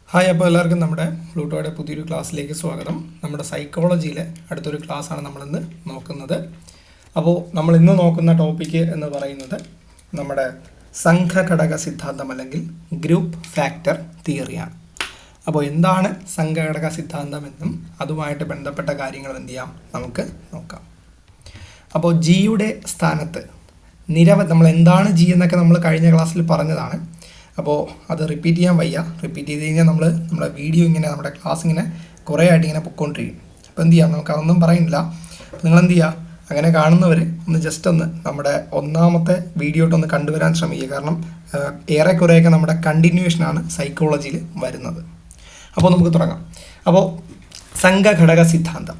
Hi, അപ്പോൾ എല്ലാവർക്കും നമ്മുടെ പ്ലൂട്ടോയുടെ പുതിയൊരു ക്ലാസ്സിലേക്ക് സ്വാഗതം. നമ്മുടെ സൈക്കോളജിയിലെ അടുത്തൊരു ക്ലാസ്സാണ് നമ്മളിന്ന് നോക്കുന്നത്. അപ്പോൾ നമ്മൾ ഇന്ന് നോക്കുന്ന ടോപ്പിക്ക് എന്ന് പറയുന്നത് നമ്മുടെ സംഘഘടക സിദ്ധാന്തം അല്ലെങ്കിൽ ഗ്രൂപ്പ് ഫാക്ടർ തിയറിയാണ്. അപ്പോൾ എന്താണ് സംഘഘടക സിദ്ധാന്തം എന്നും അതുമായിട്ട് ബന്ധപ്പെട്ട കാര്യങ്ങൾ എന്ത് ചെയ്യാം നമുക്ക് നോക്കാം. അപ്പോൾ ജിയുടെ സ്ഥാനത്ത് നിരവധി നമ്മൾ എന്താണ് ജി എന്നൊക്കെ നമ്മൾ കഴിഞ്ഞ ക്ലാസ്സിൽ പറഞ്ഞതാണ്. അപ്പോൾ അത് റിപ്പീറ്റ് ചെയ്യാൻ വയ്യ. റിപ്പീറ്റ് ചെയ്ത് കഴിഞ്ഞാൽ നമ്മുടെ വീഡിയോ ഇങ്ങനെ നമ്മുടെ ക്ലാസ് ഇങ്ങനെ കുറേ ആയിട്ട് ഇങ്ങനെ പൊയ്ക്കൊണ്ടിരിക്കും. അപ്പോൾ എന്ത് ചെയ്യാം, നമുക്ക് അതൊന്നും പറയുന്നില്ല. നിങ്ങൾ എന്ത് ചെയ്യുക, അങ്ങനെ കാണുന്നവർ ഒന്ന് ജസ്റ്റ് ഒന്ന് നമ്മുടെ ഒന്നാമത്തെ വീഡിയോട്ടൊന്ന് കണ്ടുവരാൻ ശ്രമിക്കുക. കാരണം ഏറെക്കുറെയൊക്കെ നമ്മുടെ കണ്ടിന്യൂഷനാണ് സൈക്കോളജിയിൽ വരുന്നത്. അപ്പോൾ നമുക്ക് തുടങ്ങാം. അപ്പോൾ സംഘഘടക സിദ്ധാന്തം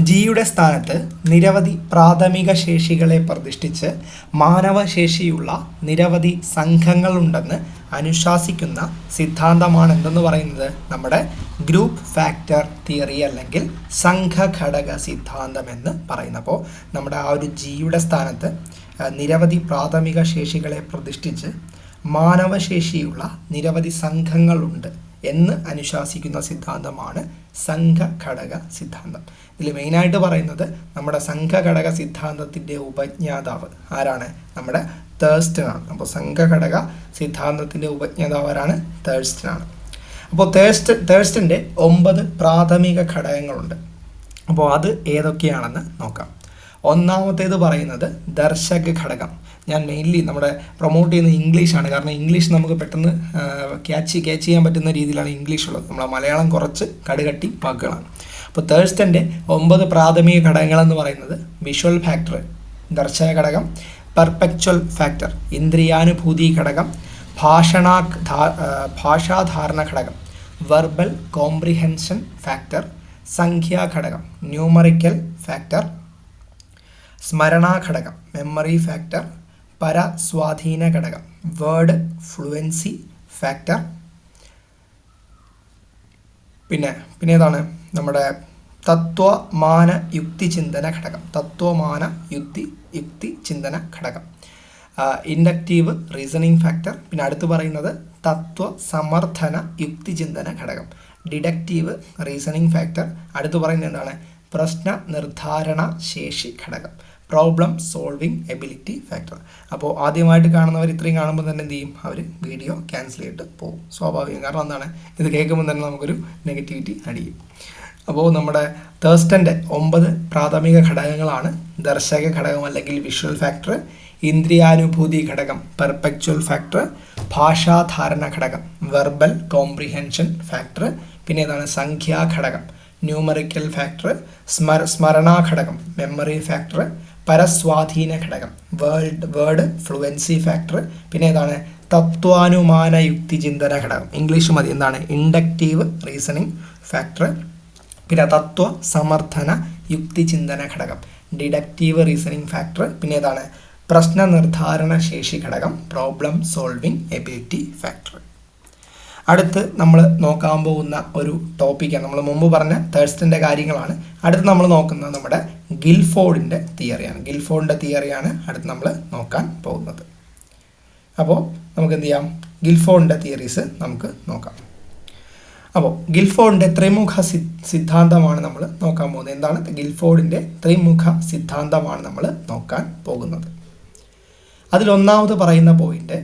ജിയുടെ സ്ഥാനത്ത് നിരവധി പ്രാഥമിക ശേഷികളെ പ്രതിഷ്ഠിച്ച് മാനവശേഷിയുള്ള നിരവധി സംഘങ്ങളുണ്ടെന്ന് അനുശാസിക്കുന്ന സിദ്ധാന്തമാണ് എന്തെന്ന് പറയുന്നത് നമ്മുടെ ഗ്രൂപ്പ് ഫാക്ടർ തിയറി അല്ലെങ്കിൽ സംഘഘടക സിദ്ധാന്തം എന്ന് പറയുന്നത്. അപ്പോൾ നമ്മുടെ ആ ഒരു ജിയുടെ സ്ഥാനത്ത് നിരവധി പ്രാഥമിക ശേഷികളെ പ്രതിഷ്ഠിച്ച് മാനവശേഷിയുള്ള നിരവധി സംഘങ്ങളുണ്ട് എന്ന് അനുശാസിക്കുന്ന സിദ്ധാന്തമാണ് സംഘഘടക സിദ്ധാന്തം. ഇതിൽ മെയിനായിട്ട് പറയുന്നത് നമ്മുടെ സംഘഘടക സിദ്ധാന്തത്തിൻ്റെ ഉപജ്ഞാതാവ് ആരാണ്? നമ്മുടെ തേഴ്സ്റ്റനാണ്. അപ്പോൾ സംഘഘടക സിദ്ധാന്തത്തിൻ്റെ ഉപജ്ഞാതാവ് ആരാണ്? തേഴ്സ്റ്റനാണ്. അപ്പോൾ തേഴ്സ്റ്റൻ്റെ 9 പ്രാഥമിക ഘടകങ്ങളുണ്ട്. അപ്പോൾ അത് ഏതൊക്കെയാണെന്ന് നോക്കാം. ഒന്നാമത്തേത് പറയുന്നത് ദർശക ഘടകം. ഞാൻ മെയിൻലി നമ്മുടെ പ്രൊമോട്ട് ചെയ്യുന്നത് ഇംഗ്ലീഷാണ്. കാരണം ഇംഗ്ലീഷ് നമുക്ക് പെട്ടെന്ന് ക്യാച്ച് ചെയ്യാൻ പറ്റുന്ന രീതിയിലാണ് ഇംഗ്ലീഷ് ഉള്ളത്. നമ്മളെ മലയാളം കുറച്ച് കടുകട്ടി വാക്കുകളാണ്. അപ്പോൾ തേഴ്സ്റ്റൻ്റെ 9 പ്രാഥമിക ഘടകങ്ങളെന്ന് പറയുന്നത് വിഷ്വൽ ഫാക്ടർ ദർശക ഘടകം, പെർപെക്ച്വൽ ഫാക്ടർ ഇന്ദ്രിയാനുഭൂതി ഘടകം, ഭാഷാധാരണ ഘടകം വെർബൽ കോംപ്രിഹെൻഷൻ ഫാക്ടർ, സംഖ്യാഘടകം ന്യൂമറിക്കൽ ഫാക്ടർ, സ്മരണാഘടകം മെമ്മറി ഫാക്ടർ, പരസ്വാധീന ഘടകം വേർഡ് ഫ്ലുവൻസി ഫാക്ടർ, പിന്നെ ഏതാണ് നമ്മുടെ തത്വമാന യുക്തി ചിന്തന ഘടകം, തത്വമാന യുക്തി ചിന്തന ഘടകം, ഇൻഡക്റ്റീവ് റീസണിങ് ഫാക്ടർ. പിന്നെ അടുത്ത് പറയുന്നത് തത്വ സമർത്ഥന യുക്തി ചിന്തന ഘടകം, ഡിഡക്റ്റീവ് റീസണിങ് ഫാക്ടർ. അടുത്ത് പറയുന്നത് എന്താണ്? പ്രശ്ന നിർദ്ധാരണ ശേഷി ഘടകം, പ്രോബ്ലം സോൾവിങ് എബിലിറ്റി ഫാക്ടർ. അപ്പോൾ ആദ്യമായിട്ട് കാണുന്നവർ ഇത്രയും കാണുമ്പോൾ തന്നെ എന്ത് ചെയ്യും? അവർ വീഡിയോ ക്യാൻസൽ ചെയ്തിട്ട് പോകും. സ്വാഭാവികം. കാരണം എന്താണ്, ഇത് കേൾക്കുമ്പോൾ തന്നെ നമുക്കൊരു നെഗറ്റിവിറ്റി അടിയും. അപ്പോൾ നമ്മുടെ തേഴ്സ്റ്റൻ്റെ 9 പ്രാഥമിക ഘടകങ്ങളാണ് ദർശക ഘടകം അല്ലെങ്കിൽ വിഷ്വൽ ഫാക്ടർ, ഇന്ദ്രിയാനുഭൂതി ഘടകം പെർപെക്ച്വൽ ഫാക്ടർ, ഭാഷാധാരണ ഘടകം വെർബൽ കോംപ്രിഹെൻഷൻ ഫാക്ടർ, പിന്നെ ഏതാണ് സംഖ്യാഘടകം ന്യൂമറിക്കൽ ഫാക്ടർ, സ്മരണാഘടകം മെമ്മറി ഫാക്ടർ, പരസ്വാധീന ഘടകം വേർഡ് ഫ്ലുവൻസി ഫാക്ടർ, പിന്നെ ഏതാണ് തത്വാനുമാന യുക്തി ചിന്തന ഘടകം, ഇംഗ്ലീഷ് മതി, എന്താണ് ഇൻഡക്റ്റീവ് റീസണിങ് ഫാക്ടർ, പിന്നെ തത്വ സമർത്ഥന യുക്തി ചിന്തന ഘടകം ഡിഡക്റ്റീവ് റീസണിങ് ഫാക്ടർ, പിന്നെ ഏതാണ് പ്രശ്ന നിർദ്ധാരണ ശേഷി ഘടകം പ്രോബ്ലം സോൾവിങ് എബിലിറ്റി ഫാക്ടർ. അടുത്ത് നമ്മൾ നോക്കാൻ പോകുന്ന ഒരു ടോപ്പിക്കാണ്, നമ്മൾ മുമ്പ് പറഞ്ഞ തേഴ്സ്റ്റൻ്റെ കാര്യങ്ങളാണ്. അടുത്ത് നമ്മൾ നോക്കുന്നത് നമ്മുടെ ഗിൽഫോർഡിൻ്റെ തിയറിയാണ് അടുത്ത് നമ്മൾ നോക്കാൻ പോകുന്നത്. അപ്പോൾ നമുക്ക് എന്ത് ചെയ്യാം, ഗിൽഫോർഡിൻ്റെ തിയറീസ് നമുക്ക് നോക്കാം. അപ്പോൾ ഗിൽഫോർഡിൻ്റെ ത്രിമുഖ സിദ്ധാന്തമാണ് നമ്മൾ നോക്കാൻ പോകുന്നത്. എന്താണ് ഗിൽഫോർഡിൻ്റെ ത്രിമുഖ സിദ്ധാന്തമാണ് നമ്മൾ നോക്കാൻ പോകുന്നത്. അതിലൊന്നാമത് പറയുന്ന പോയിന്റ്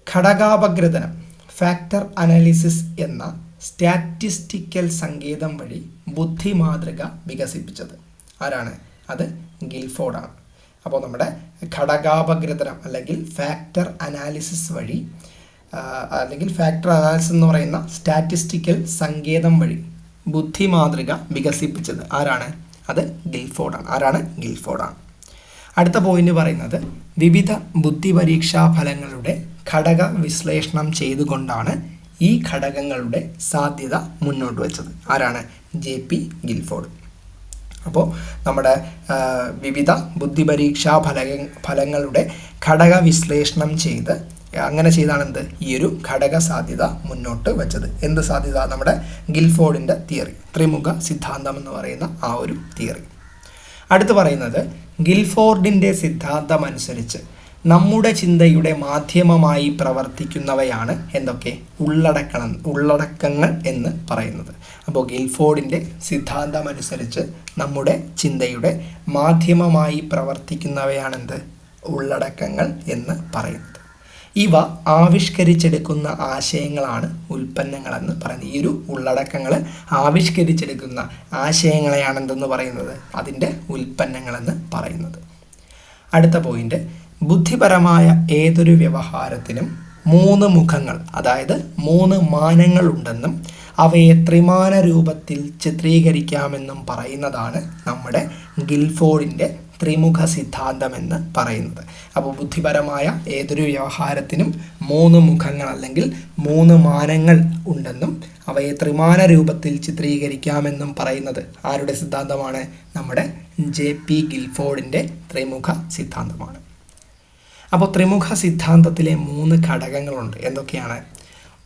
ഘടകാപഗ്രഥനം ഫാക്ടർ അനാലിസിസ് എന്ന സ്റ്റാറ്റിസ്റ്റിക്കൽ സങ്കേതം വഴി ബുദ്ധി മാതൃക വികസിപ്പിച്ചത് ആരാണ്? അത് ഗിൽഫോർഡാണ്. അപ്പോൾ നമ്മുടെ ഘടകാപഗ്രഥനം അല്ലെങ്കിൽ ഫാക്ടർ അനാലിസിസ് വഴി അല്ലെങ്കിൽ ഫാക്ടർ അനാലിസിസ് എന്ന് പറയുന്ന സ്റ്റാറ്റിസ്റ്റിക്കൽ സങ്കേതം വഴി ബുദ്ധി മാതൃക വികസിപ്പിച്ചത് ആരാണ്? അത് ഗിൽഫോർഡാണ്. അടുത്ത പോയിന്റ് പറയുന്നത് വിവിധ ബുദ്ധി പരീക്ഷാ ഫലങ്ങളുടെ ഘടക വിശ്ലേഷണം ചെയ്തുകൊണ്ടാണ് ഈ ഘടകങ്ങളുടെ സാധ്യത മുന്നോട്ട് വെച്ചത് ആരാണ്? JP Guilford. അപ്പോൾ നമ്മുടെ വിവിധ ബുദ്ധി പരീക്ഷാ ഫലങ്ങളുടെ ഘടക വിശ്ലേഷണം ചെയ്ത് അങ്ങനെ ചെയ്താണ് എന്ത് ഈ ഒരു ഘടക സാധ്യത മുന്നോട്ട് വെച്ചത്. എന്ത് സാധ്യത? നമ്മുടെ ഗിൽഫോർഡിൻ്റെ തിയറി, ത്രിമുഖ സിദ്ധാന്തം എന്ന് പറയുന്ന ആ ഒരു തിയറി. അടുത്ത് പറയുന്നത് ഗിൽഫോർഡിൻ്റെ സിദ്ധാന്തം അനുസരിച്ച് നമ്മുടെ ചിന്തയുടെ മാധ്യമമായി പ്രവർത്തിക്കുന്നവയാണ് എന്തൊക്കെ ഉള്ളടക്കങ്ങൾ എന്ന് പറയുന്നത്. അപ്പോൾ ഗിൽഫോർഡിൻ്റെ സിദ്ധാന്തം അനുസരിച്ച് നമ്മുടെ ചിന്തയുടെ മാധ്യമമായി പ്രവർത്തിക്കുന്നവയാണെന്ത് ഉള്ളടക്കങ്ങൾ എന്ന് പറയുന്നത്. ഇവ ആവിഷ്കരിച്ചെടുക്കുന്ന ആശയങ്ങളാണ് ഉൽപ്പന്നങ്ങളെന്ന് പറയുന്നത്. ഈ ഒരു ഉള്ളടക്കങ്ങൾ ആവിഷ്കരിച്ചെടുക്കുന്ന ആശയങ്ങളെയാണ് എന്തെന്ന് പറയുന്നത് അതിൻ്റെ ഉൽപ്പന്നങ്ങളെന്ന് പറയുന്നത്. അടുത്ത പോയിന്റ്, ബുദ്ധിപരമായ ഏതൊരു വ്യവഹാരത്തിനും 3 മുഖങ്ങൾ അതായത് 3 മാനങ്ങൾ ഉണ്ടെന്നും അവയെ ത്രിമാന രൂപത്തിൽ ചിത്രീകരിക്കാമെന്നും പറയുന്നതാണ് നമ്മുടെ ഗിൽഫോർഡിൻ്റെ ത്രിമുഖ സിദ്ധാന്തം എന്ന് പറയുന്നത്. അപ്പോൾ ബുദ്ധിപരമായ ഏതൊരു വ്യവഹാരത്തിനും 3 മുഖങ്ങൾ അല്ലെങ്കിൽ 3 മാനങ്ങൾ ഉണ്ടെന്നും അവയെ ത്രിമാന രൂപത്തിൽ ചിത്രീകരിക്കാമെന്നും പറയുന്നത് ആരുടെ സിദ്ധാന്തമാണ്? നമ്മുടെ JP ഗിൽഫോർഡിൻ്റെ ത്രിമുഖ സിദ്ധാന്തമാണ്. അപ്പോൾ ത്രിമുഖ സിദ്ധാന്തത്തിലെ 3 ഘടകങ്ങളുണ്ട്. എന്തൊക്കെയാണ്?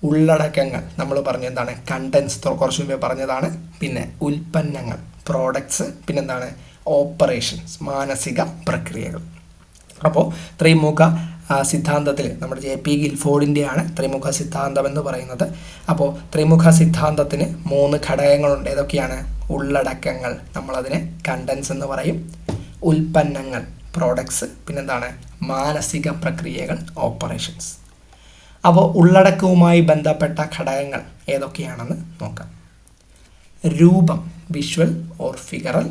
ഉള്ളടക്കങ്ങൾ, നമ്മൾ പറഞ്ഞ എന്താണ്, കണ്ടൻസ് കുറച്ച് മുമ്പേ പറഞ്ഞതാണ്. പിന്നെ ഉൽപ്പന്നങ്ങൾ, പ്രോഡക്ട്സ്. പിന്നെന്താണ്? ഓപ്പറേഷൻസ്, മാനസിക പ്രക്രിയകൾ. അപ്പോൾ ത്രിമുഖ സിദ്ധാന്തത്തിൽ നമ്മുടെ JP ഗിൽഫോർഡിൻ്റെയാണ് ത്രിമുഖ സിദ്ധാന്തം എന്ന് പറയുന്നത്. അപ്പോൾ ത്രിമുഖ സിദ്ധാന്തത്തിന് 3 ഘടകങ്ങളുണ്ട്. ഏതൊക്കെയാണ്? ഉള്ളടക്കങ്ങൾ, നമ്മളതിനെ കണ്ടൻസ് എന്ന് പറയും. ഉൽപ്പന്നങ്ങൾ, പ്രോഡക്ട്സ്. പിന്നെന്താണ്? മാനസിക പ്രക്രിയകൾ, ഓപ്പറേഷൻസ്. അപ്പോൾ ഉള്ളടക്കവുമായി ബന്ധപ്പെട്ട ഘടകങ്ങൾ ഏതൊക്കെയാണെന്ന് നോക്കാം. രൂപം, വിഷ്വൽ ഓർ ഫിഗറൽ.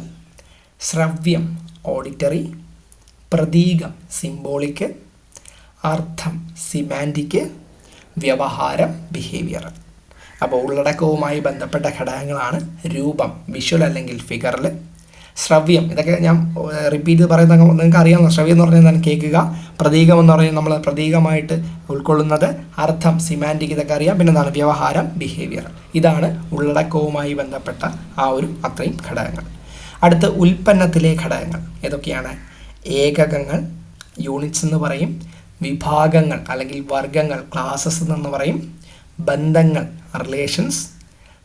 ശ്രവ്യം, ഓഡിറ്ററി. പ്രതീകം, സിംബോളിക്. അർത്ഥം, സിമാൻറ്റിക്. വ്യവഹാരം, ബിഹേവിയറൽ. അപ്പോൾ ഉള്ളടക്കവുമായി ബന്ധപ്പെട്ട ഘടകങ്ങളാണ് രൂപം, വിഷ്വൽ അല്ലെങ്കിൽ ഫിഗറൽ. ശ്രവ്യം, ഇതൊക്കെ ഞാൻ റിപ്പീറ്റ് പറയുന്നത് നിങ്ങൾക്ക് അറിയാമല്ലോ. ശ്രവ്യം എന്ന് പറഞ്ഞാൽ എന്താണ്? കേൾക്കുക. പ്രതീകം എന്ന് പറഞ്ഞാൽ നമ്മൾ പ്രതീകമായിട്ട് ഉൾക്കൊള്ളുന്നത്. അർത്ഥം, സിമാൻറ്റിക്, ഇതൊക്കെ അറിയാം. പിന്നെ എന്താണ്? വ്യവഹാരം, ബിഹേവിയർ. ഇതാണ് ഉള്ളടക്കവുമായി ബന്ധപ്പെട്ട അത്രയും ഘടകങ്ങൾ. അടുത്ത് ഉൽപ്പന്നത്തിലെ ഘടകങ്ങൾ ഏതൊക്കെയാണ്? ഏകകങ്ങൾ, യൂണിറ്റ്സ് എന്ന് പറയും. വിഭാഗങ്ങൾ അല്ലെങ്കിൽ വർഗങ്ങൾ, ക്ലാസസ് എന്ന് പറയും. ബന്ധങ്ങൾ, റിലേഷൻസ്.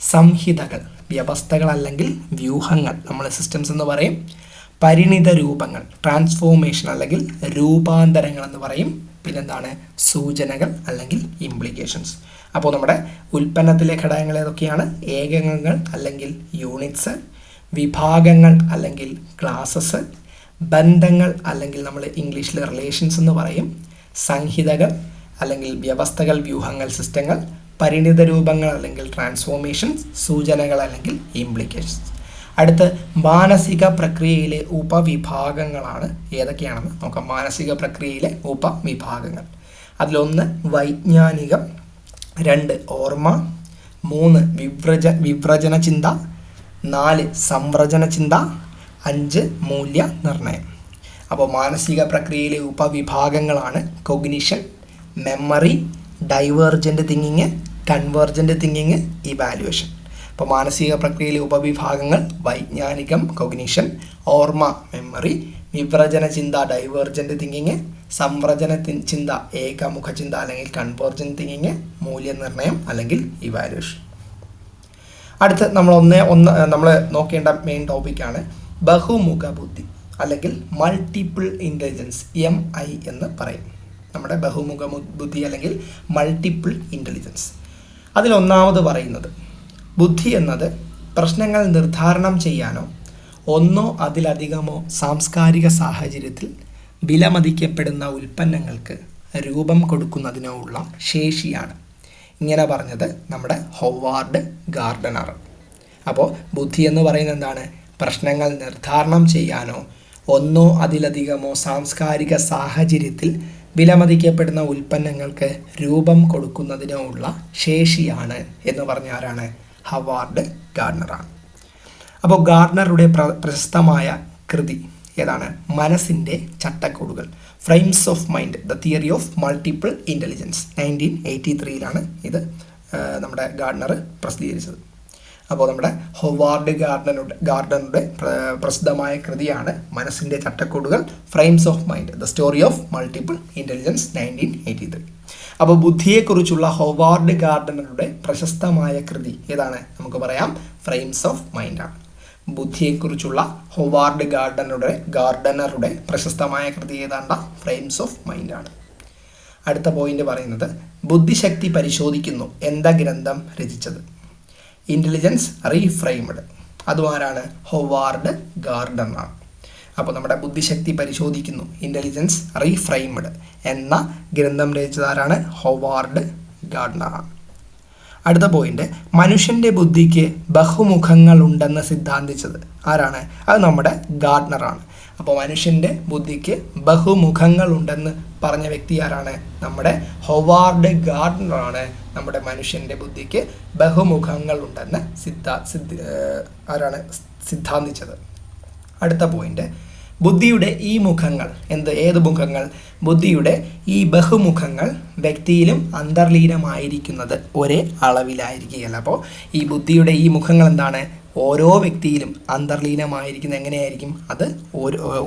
സംഹിതകൾ, വ്യവസ്ഥകൾ അല്ലെങ്കിൽ വ്യൂഹങ്ങൾ, നമ്മൾ സിസ്റ്റംസ് എന്ന് പറയും. പരിണിത രൂപങ്ങൾ, ട്രാൻസ്ഫോർമേഷൻ അല്ലെങ്കിൽ രൂപാന്തരങ്ങൾ എന്ന് പറയും. പിന്നെന്താണ്? സൂചനകൾ അല്ലെങ്കിൽ ഇംപ്ലിക്കേഷൻസ്. അപ്പോൾ നമ്മുടെ ഉൽപ്പന്നത്തിലെ ഘടകങ്ങൾ ഏതൊക്കെയാണ്? ഏകകങ്ങൾ അല്ലെങ്കിൽ യൂണിറ്റ്സ്. വിഭാഗങ്ങൾ അല്ലെങ്കിൽ ക്ലാസസ്. ബന്ധങ്ങൾ അല്ലെങ്കിൽ നമ്മൾ ഇംഗ്ലീഷിൽ റിലേഷൻസ് എന്ന് പറയും. സംഹിതകൾ അല്ലെങ്കിൽ വ്യവസ്ഥകൾ, വ്യൂഹങ്ങൾ, സിസ്റ്റങ്ങൾ. പരിണിത രൂപങ്ങൾ അല്ലെങ്കിൽ ട്രാൻസ്ഫോർമേഷൻസ്. സൂചനകൾ അല്ലെങ്കിൽ ഇംപ്ലിക്കേഷൻസ്. അടുത്ത് മാനസിക പ്രക്രിയയിലെ ഉപവിഭാഗങ്ങളാണ് ഏതൊക്കെയാണെന്ന് നോക്കാം. മാനസിക പ്രക്രിയയിലെ ഉപവിഭാഗങ്ങൾ. അതിലൊന്ന് വൈജ്ഞാനികം, 2 ഓർമ്മ, 3 വിവ്രജന ചിന്ത, 4 സംവ്രജന ചിന്ത, 5 മൂല്യനിർണ്ണയം. അപ്പോൾ മാനസിക പ്രക്രിയയിലെ ഉപവിഭാഗങ്ങളാണ് cognition, memory, divergent thinking, convergent thinking, evaluation. അപ്പോൾ മാനസിക പ്രക്രിയയിലെ ഉപവിഭാഗങ്ങൾ വൈജ്ഞാനികം, കൊഗ്നിഷൻ, ഓർമ്മ, മെമ്മറി, വിവ്രജന ചിന്ത, ഡൈവേർജൻ്റ് തിങ്കിങ്, സംവ്രജന ചിന്ത, ഏകമുഖ ചിന്ത അല്ലെങ്കിൽ കൺവേർജൻ്റ് തിങ്കിങ്, മൂല്യനിർണ്ണയം അല്ലെങ്കിൽ ഇവാലുവേഷൻ. അടുത്ത് നമ്മൾ നോക്കേണ്ട മെയിൻ ടോപ്പിക്കാണ് ബഹുമുഖ ബുദ്ധി അല്ലെങ്കിൽ മൾട്ടിപ്പിൾ ഇൻ്റലിജൻസ്, MI എന്ന് പറയും. നമ്മുടെ ബഹുമുഖ ബുദ്ധി അല്ലെങ്കിൽ മൾട്ടിപ്പിൾ ഇൻ്റലിജൻസ്. അതിലൊന്നാമത് പറയുന്നത് ബുദ്ധി എന്നത് പ്രശ്നങ്ങൾ നിർദ്ധാരണം ചെയ്യാനോ ഒന്നോ അതിലധികമോ സാംസ്കാരിക സാഹചര്യത്തിൽ വിലമതിക്കപ്പെടുന്ന ഉൽപ്പന്നങ്ങൾക്ക് രൂപം കൊടുക്കുന്നതിനോ ഉള്ള ശേഷിയാണ്. ഇങ്ങനെ പറഞ്ഞത് നമ്മുടെ ഹൊവാർഡ് ഗാർഡനർ. അപ്പോൾ ബുദ്ധി എന്ന് പറയുന്നത് എന്താണ്? പ്രശ്നങ്ങൾ നിർദ്ധാരണം ചെയ്യാനോ ഒന്നോ അതിലധികമോ സാംസ്കാരിക സാഹചര്യത്തിൽ വിലമതിക്കപ്പെടുന്ന ഉൽപ്പന്നങ്ങൾക്ക് രൂപം കൊടുക്കുന്നതിനോ ഉള്ള ശേഷിയാണ് എന്ന് പറഞ്ഞ ആരാണ്? ഹൊവാർഡ് ഗാർഡനറാണ്. അപ്പോൾ ഗാർഡനറുടെ പ്രശസ്തമായ കൃതി ഏതാണ്? മനസ്സിൻ്റെ ചട്ടക്കൂടുകൾ, frames of mind, the theory of multiple intelligence. 1983 ഇത് നമ്മുടെ ഗാർഡനർ പ്രസിദ്ധീകരിച്ചത്. അപ്പോൾ നമ്മുടെ ഹൊവാർഡ് ഗാർഡനറുടെ പ്രസിദ്ധമായ കൃതിയാണ് മനസ്സിൻ്റെ ചട്ടക്കൂടുകൾ, frames of mind, the story of multiple intelligence, 1983. അപ്പോൾ ബുദ്ധിയെക്കുറിച്ചുള്ള ഹൊവാർഡ് ഗാർഡനറുടെ പ്രശസ്തമായ കൃതി ഏതാണ്? നമുക്ക് പറയാം ഫ്രെയിംസ് ഓഫ് മൈൻഡാണ്. ബുദ്ധിയെക്കുറിച്ചുള്ള ഹൊവാർഡ് ഗാർഡനറുടെ പ്രശസ്തമായ കൃതി ഏതാണ്ട ഫ്രെയിംസ് ഓഫ് മൈൻഡ് ആണ്. അടുത്ത പോയിന്റ് പറയുന്നത് ബുദ്ധിശക്തി പരിശോധിക്കുന്നു എന്ന ഗ്രന്ഥം രചിച്ചത്? Intelligence reframed. അതും ആരാണ്? ഹൊവാർഡ് ഗാർഡനറാണ്. അപ്പോൾ നമ്മുടെ ബുദ്ധിശക്തി പരിശോധിക്കുന്നു ഇൻ്റലിജൻസ് റീഫ്രെയിംഡ് എന്ന ഗ്രന്ഥം രചിച്ചത് ആരാണ്? ഹൊവാർഡ് ഗാർഡനറാണ്. അടുത്ത പോയിന്റ് മനുഷ്യൻ്റെ ബുദ്ധിക്ക് ബഹുമുഖങ്ങളുണ്ടെന്ന് സിദ്ധാന്തിച്ചത് ആരാണ്? അത് നമ്മുടെ ഗാർഡനറാണ്. അപ്പോൾ മനുഷ്യൻ്റെ ബുദ്ധിക്ക് ബഹുമുഖങ്ങളുണ്ടെന്ന് പറഞ്ഞ വ്യക്തി ആരാണ്? നമ്മുടെ ഹൊവാർഡ് ഗാർഡനറാണ് നമ്മുടെ മനുഷ്യൻ്റെ ബുദ്ധിക്ക് ബഹുമുഖങ്ങളുണ്ടെന്ന് സിദ്ധാന്തിച്ചത്. അടുത്ത പോയിന്റ് ബുദ്ധിയുടെ ഈ മുഖങ്ങൾ ഏത് മുഖങ്ങൾ? ബുദ്ധിയുടെ ഈ ബഹുമുഖങ്ങൾ വ്യക്തിയിലും അന്തർലീനമായിരിക്കുന്നത് ഒരേ അളവിലായിരിക്കുകയല്ല. അപ്പോൾ ഈ ബുദ്ധിയുടെ ഈ മുഖങ്ങൾ എന്താണ്? ഓരോ വ്യക്തിയിലും അന്തർലീനമായിരിക്കുന്നത് എങ്ങനെയായിരിക്കും? അത്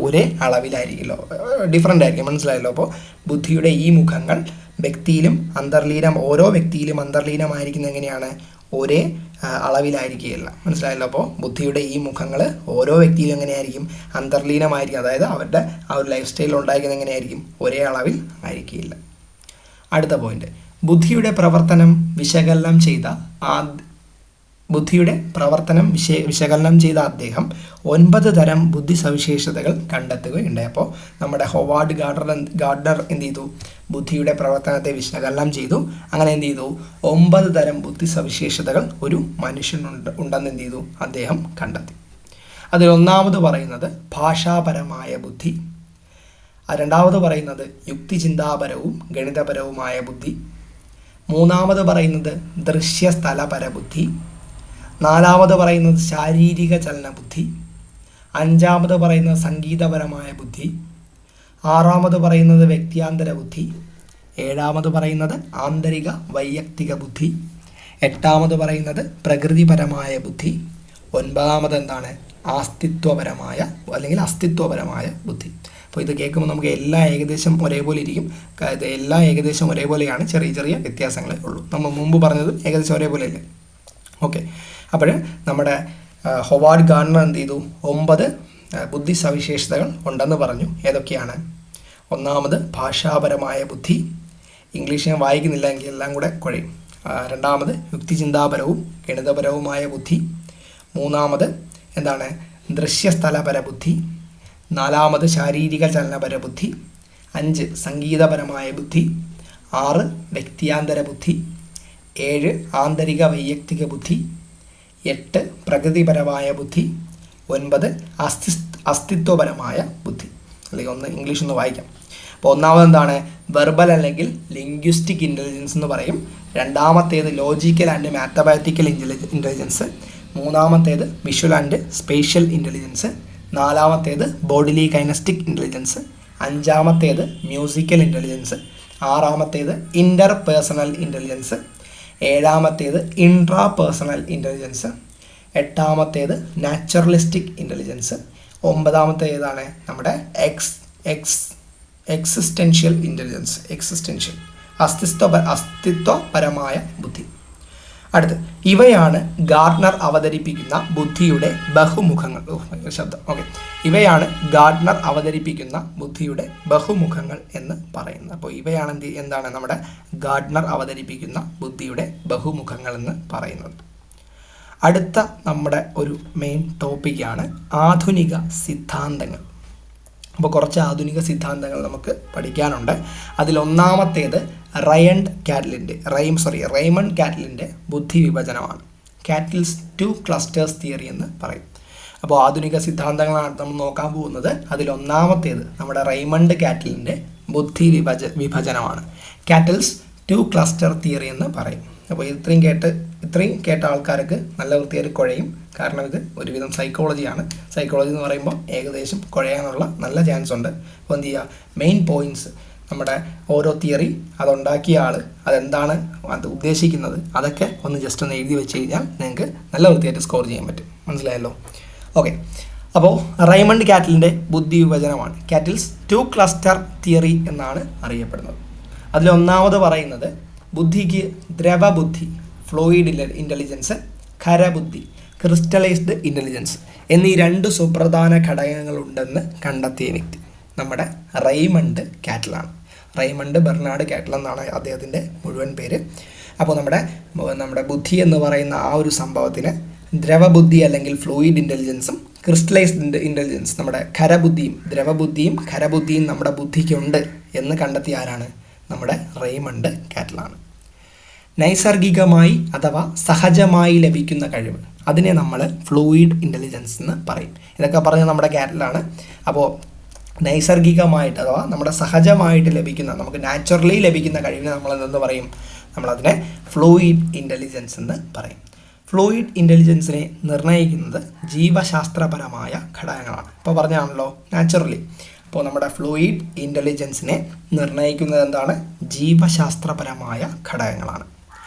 ഒരേ അളവിലായിരിക്കുമല്ലോ, ഡിഫറൻ്റ് ആയിരിക്കും. മനസ്സിലായല്ലോ? അപ്പോൾ ബുദ്ധിയുടെ ഈ മുഖങ്ങൾ ഓരോ വ്യക്തിയിലും അന്തർലീനമായിരിക്കുന്നത് എങ്ങനെയാണ്? ഒരേ അളവിലായിരിക്കുകയില്ല. മനസ്സിലായല്ലോ? അപ്പോൾ ബുദ്ധിയുടെ ഈ മുഖങ്ങൾ ഓരോ വ്യക്തിയിലും എങ്ങനെയായിരിക്കും? അന്തർലീനമായിരിക്കും. അതായത് അവരുടെ ആ ഒരു ലൈഫ് സ്റ്റൈൽ ഉണ്ടായിരിക്കുന്നത് എങ്ങനെയായിരിക്കും? ഒരേ അളവിൽ ആയിരിക്കുകയില്ല. അടുത്ത പോയിന്റ് ബുദ്ധിയുടെ പ്രവർത്തനം വിശകലനം ചെയ്ത അദ്ദേഹം 9 തരം ബുദ്ധി സവിശേഷതകൾ കണ്ടെത്തുകയുണ്ടായി. അപ്പോൾ നമ്മുടെ ഹൊവാർഡ് ഗാർഡനർ എന്ത് ചെയ്തു? ബുദ്ധിയുടെ പ്രവർത്തനത്തെ വിശകലനം ചെയ്തു. അങ്ങനെ എന്ത് ചെയ്തു? 9 തരം ബുദ്ധി സവിശേഷതകൾ ഒരു മനുഷ്യനുണ്ടെന്ന് എന്ത് ചെയ്തു? അദ്ദേഹം കണ്ടെത്തി. അതിൽ ഒന്നാമത് പറയുന്നത് ഭാഷാപരമായ ബുദ്ധി, രണ്ടാമത് പറയുന്നത് യുക്തിചിന്താപരവും ഗണിതപരവുമായ ബുദ്ധി, മൂന്നാമത് പറയുന്നത് ദൃശ്യസ്ഥലപര ബുദ്ധി, നാലാമത് പറയുന്നത് ശാരീരിക ചലന ബുദ്ധി, അഞ്ചാമത് പറയുന്നത് സംഗീതപരമായ ബുദ്ധി, ആറാമത് പറയുന്നത് വ്യക്തിയാന്തര ബുദ്ധി, ഏഴാമത് പറയുന്നത് ആന്തരിക വൈയക്തിക ബുദ്ധി, എട്ടാമത് പറയുന്നത് പ്രകൃതിപരമായ ബുദ്ധി, ഒൻപതാമത് എന്താണ്? അസ്തിത്വപരമായ ബുദ്ധി. അപ്പോൾ ഇത് കേൾക്കുമ്പോൾ നമുക്ക് എല്ലാം ഏകദേശം ഒരേപോലെ ഇരിക്കും. എല്ലാം ഏകദേശം ഒരേപോലെയാണ്, ചെറിയ ചെറിയ വ്യത്യാസങ്ങളേ ഉള്ളൂ. നമ്മൾ മുമ്പ് പറഞ്ഞത് ഏകദേശം ഒരേപോലെ അല്ലേ? ഓക്കെ. അപ്പോൾ നമ്മുടെ ഹൊവാർഡ് ഗാർഡനർ എന്ത് ചെയ്തു? 9 ബുദ്ധി സവിശേഷതകൾ ഉണ്ടെന്ന് പറഞ്ഞു. ഏതൊക്കെയാണ്? ഒന്നാമത് ഭാഷാപരമായ ബുദ്ധി, ഇംഗ്ലീഷ് ഞാൻ വായിക്കുന്നില്ല എങ്കിൽ എല്ലാം കൂടെ കുഴയും. രണ്ടാമത് യുക്തിചിന്താപരവും ഗണിതപരവുമായ ബുദ്ധി, മൂന്നാമത് എന്താണ്? ദൃശ്യസ്ഥലപര ബുദ്ധി, നാലാമത് ശാരീരിക ചലനപര ബുദ്ധി, 5 സംഗീതപരമായ ബുദ്ധി, 6 വ്യക്തിയാന്തര ബുദ്ധി, 7 ആന്തരിക വൈയക്തിക ബുദ്ധി, 8 പ്രകൃതിപരമായ ബുദ്ധി, 9 അസ്തിത്വപരമായ ബുദ്ധി. അല്ലെങ്കിൽ ഇംഗ്ലീഷ് ഒന്ന് വായിക്കാം. അപ്പോൾ ഒന്നാമത് എന്താണ്? വെർബൽ അല്ലെങ്കിൽ ലിംഗ്വിസ്റ്റിക് ഇൻ്റലിജൻസ് എന്ന് പറയും. രണ്ടാമത്തേത് ലോജിക്കൽ ആൻഡ് മാത്തമാറ്റിക്കൽ ഇൻ്റലിജൻസ്, മൂന്നാമത്തേത് വിഷ്വൽ ആൻഡ് സ്പേഷ്യൽ ഇൻ്റലിജൻസ്, നാലാമത്തേത് ബോഡിലി കൈനസ്റ്റിക് ഇൻ്റലിജൻസ്, അഞ്ചാമത്തേത് മ്യൂസിക്കൽ ഇൻ്റലിജൻസ്, ആറാമത്തേത് ഇൻ്റർ പേഴ്സണൽ ഇൻ്റലിജൻസ്, ഏഴാമത്തേത് ഇൻട്രാ പേഴ്സണൽ ഇൻ്റലിജൻസ്, എട്ടാമത്തേത് നാച്ചുറലിസ്റ്റിക് ഇൻ്റലിജൻസ്, ഒമ്പതാമത്തേതാണ് നമ്മുടെ എക്സിസ്റ്റൻഷ്യൽ ഇൻ്റലിജൻസ്, അസ്തിത്വപരമായ ബുദ്ധി. അടുത്ത് ഇവയാണ് ഗാർഡനർ അവതരിപ്പിക്കുന്ന ബുദ്ധിയുടെ ബഹുമുഖങ്ങൾ. ഇവയാണ് ഗാർഡനർ അവതരിപ്പിക്കുന്ന ബുദ്ധിയുടെ ബഹുമുഖങ്ങൾ എന്ന് പറയുന്നത്. അപ്പോൾ ഇവയാണ് എന്താണ് നമ്മുടെ ഗാർഡനർ അവതരിപ്പിക്കുന്ന ബുദ്ധിയുടെ ബഹുമുഖങ്ങൾ എന്ന് പറയുന്നത്. അടുത്ത നമ്മുടെ ഒരു മെയിൻ ടോപ്പിക്കാണ് ആധുനിക സിദ്ധാന്തങ്ങൾ. അപ്പോൾ കുറച്ച് ആധുനിക സിദ്ധാന്തങ്ങൾ നമുക്ക് പഠിക്കാനുണ്ട്. അതിലൊന്നാമത്തേത് റൈമണ്ട് കാറ്റ്ലിൻ്റെ ബുദ്ധി വിഭജനമാണ്. കാറ്റ്ലിസ് 2 ക്ലസ്റ്റേഴ്സ് തിയറി എന്ന് പറയും. അപ്പോൾ ആധുനിക സിദ്ധാന്തങ്ങളാണ് നമ്മൾ നോക്കാൻ പോകുന്നത്. അതിലൊന്നാമത്തേത് നമ്മുടെ റൈമണ്ട് കാറ്റ്ലിൻ്റെ ബുദ്ധി വിഭജനമാണ്. കാറ്റ്ലിസ് 2 ക്ലസ്റ്റർ തിയറി എന്ന് പറയും. അപ്പോൾ ഇത്രയും കേട്ട ആൾക്കാർക്ക് നല്ല വൃത്തിയായിട്ട് കുഴയും. കാരണം ഇത് ഒരുവിധം സൈക്കോളജിയാണ്. സൈക്കോളജി എന്ന് പറയുമ്പോൾ ഏകദേശം കുഴയാനുള്ള നല്ല ചാൻസ് ഉണ്ട്. അപ്പോൾ എന്ത് ചെയ്യുക? മെയിൻ പോയിൻറ്റ്സ് നമ്മുടെ ഓരോ തിയറി അതുണ്ടാക്കിയ ആൾ അതെന്താണ് അത് ഉദ്ദേശിക്കുന്നത് അതൊക്കെ ഒന്ന് ജസ്റ്റ് ഒന്ന് എഴുതി വെച്ച് കഴിഞ്ഞാൽ നിങ്ങൾക്ക് നല്ല വൃത്തിയായിട്ട് സ്കോർ ചെയ്യാൻ പറ്റും. മനസ്സിലായല്ലോ? ഓക്കെ. അപ്പോൾ റൈമണ്ട് കാറ്റ്ലിൻ്റെ ബുദ്ധി വിഭജനമാണ്. കാറ്റ്ലിസ് 2 ക്ലസ്റ്റർ തിയറി എന്നാണ് അറിയപ്പെടുന്നത്. അതിലൊന്നാമത് പറയുന്നത് ബുദ്ധിക്ക് ദ്രവബുദ്ധി ഫ്ലൂയിഡ് ഇൻ്റലിജൻസ്, ഖരബുദ്ധി, ക്രിസ്റ്റലൈസ്ഡ് ഇൻ്റലിജൻസ് എന്നീ 2 സുപ്രധാന ഘടകങ്ങളുണ്ടെന്ന് കണ്ടെത്തിയ വ്യക്തി നമ്മുടെ റെയ്മണ്ട് കാറ്റലാണ്. റെയ്മണ്ട് ബെർണാഡ് കാറ്റൽ എന്നാണ് അദ്ദേഹത്തിൻ്റെ മുഴുവൻ പേര്. അപ്പോൾ നമ്മുടെ ബുദ്ധി എന്ന് പറയുന്ന ആ ഒരു സംഭവത്തിന് ദ്രവബുദ്ധി അല്ലെങ്കിൽ ഫ്ലൂയിഡ് ഇൻ്റലിജൻസും ക്രിസ്റ്റലൈസ്ഡ് ഇൻ്റലിജൻസ് നമ്മുടെ ദ്രവബുദ്ധിയും ഖരബുദ്ധിയും നമ്മുടെ ബുദ്ധിക്കുണ്ട് എന്ന് കണ്ടെത്തിയ ആരാണ്? നമ്മുടെ റെയ്മണ്ട് കാറ്റലാണ്. നൈസർഗികമായി അഥവാ സഹജമായി ലഭിക്കുന്ന കഴിവ്, അതിനെ നമ്മൾ ഫ്ലൂയിഡ് ഇൻ്റലിജൻസ് എന്ന് പറയും. ഇതൊക്കെ പറഞ്ഞത് നമ്മുടെ കാറ്റലാണ്. അപ്പോൾ നൈസർഗികമായിട്ട് അഥവാ നമ്മുടെ സഹജമായിട്ട് ലഭിക്കുന്ന, നമുക്ക് നാച്ചുറലി ലഭിക്കുന്ന കഴിവിനെ നമ്മൾ എന്തെന്ന് പറയും? നമ്മളതിനെ ഫ്ലൂയിഡ് ഇൻ്റലിജൻസ് എന്ന് പറയും. ഫ്ലൂയിഡ് ഇൻ്റലിജൻസിനെ നിർണ്ണയിക്കുന്നത് ജീവശാസ്ത്രപരമായ ഘടകങ്ങളാണ്. ഇപ്പോൾ പറഞ്ഞാണല്ലോ നാച്ചുറലി. അപ്പോൾ നമ്മുടെ ഫ്ലൂയിഡ് ഇൻ്റലിജൻസിനെ നിർണ്ണയിക്കുന്നത് എന്താണ്? ജീവശാസ്ത്രപരമായ ഘടകങ്ങളാണ്.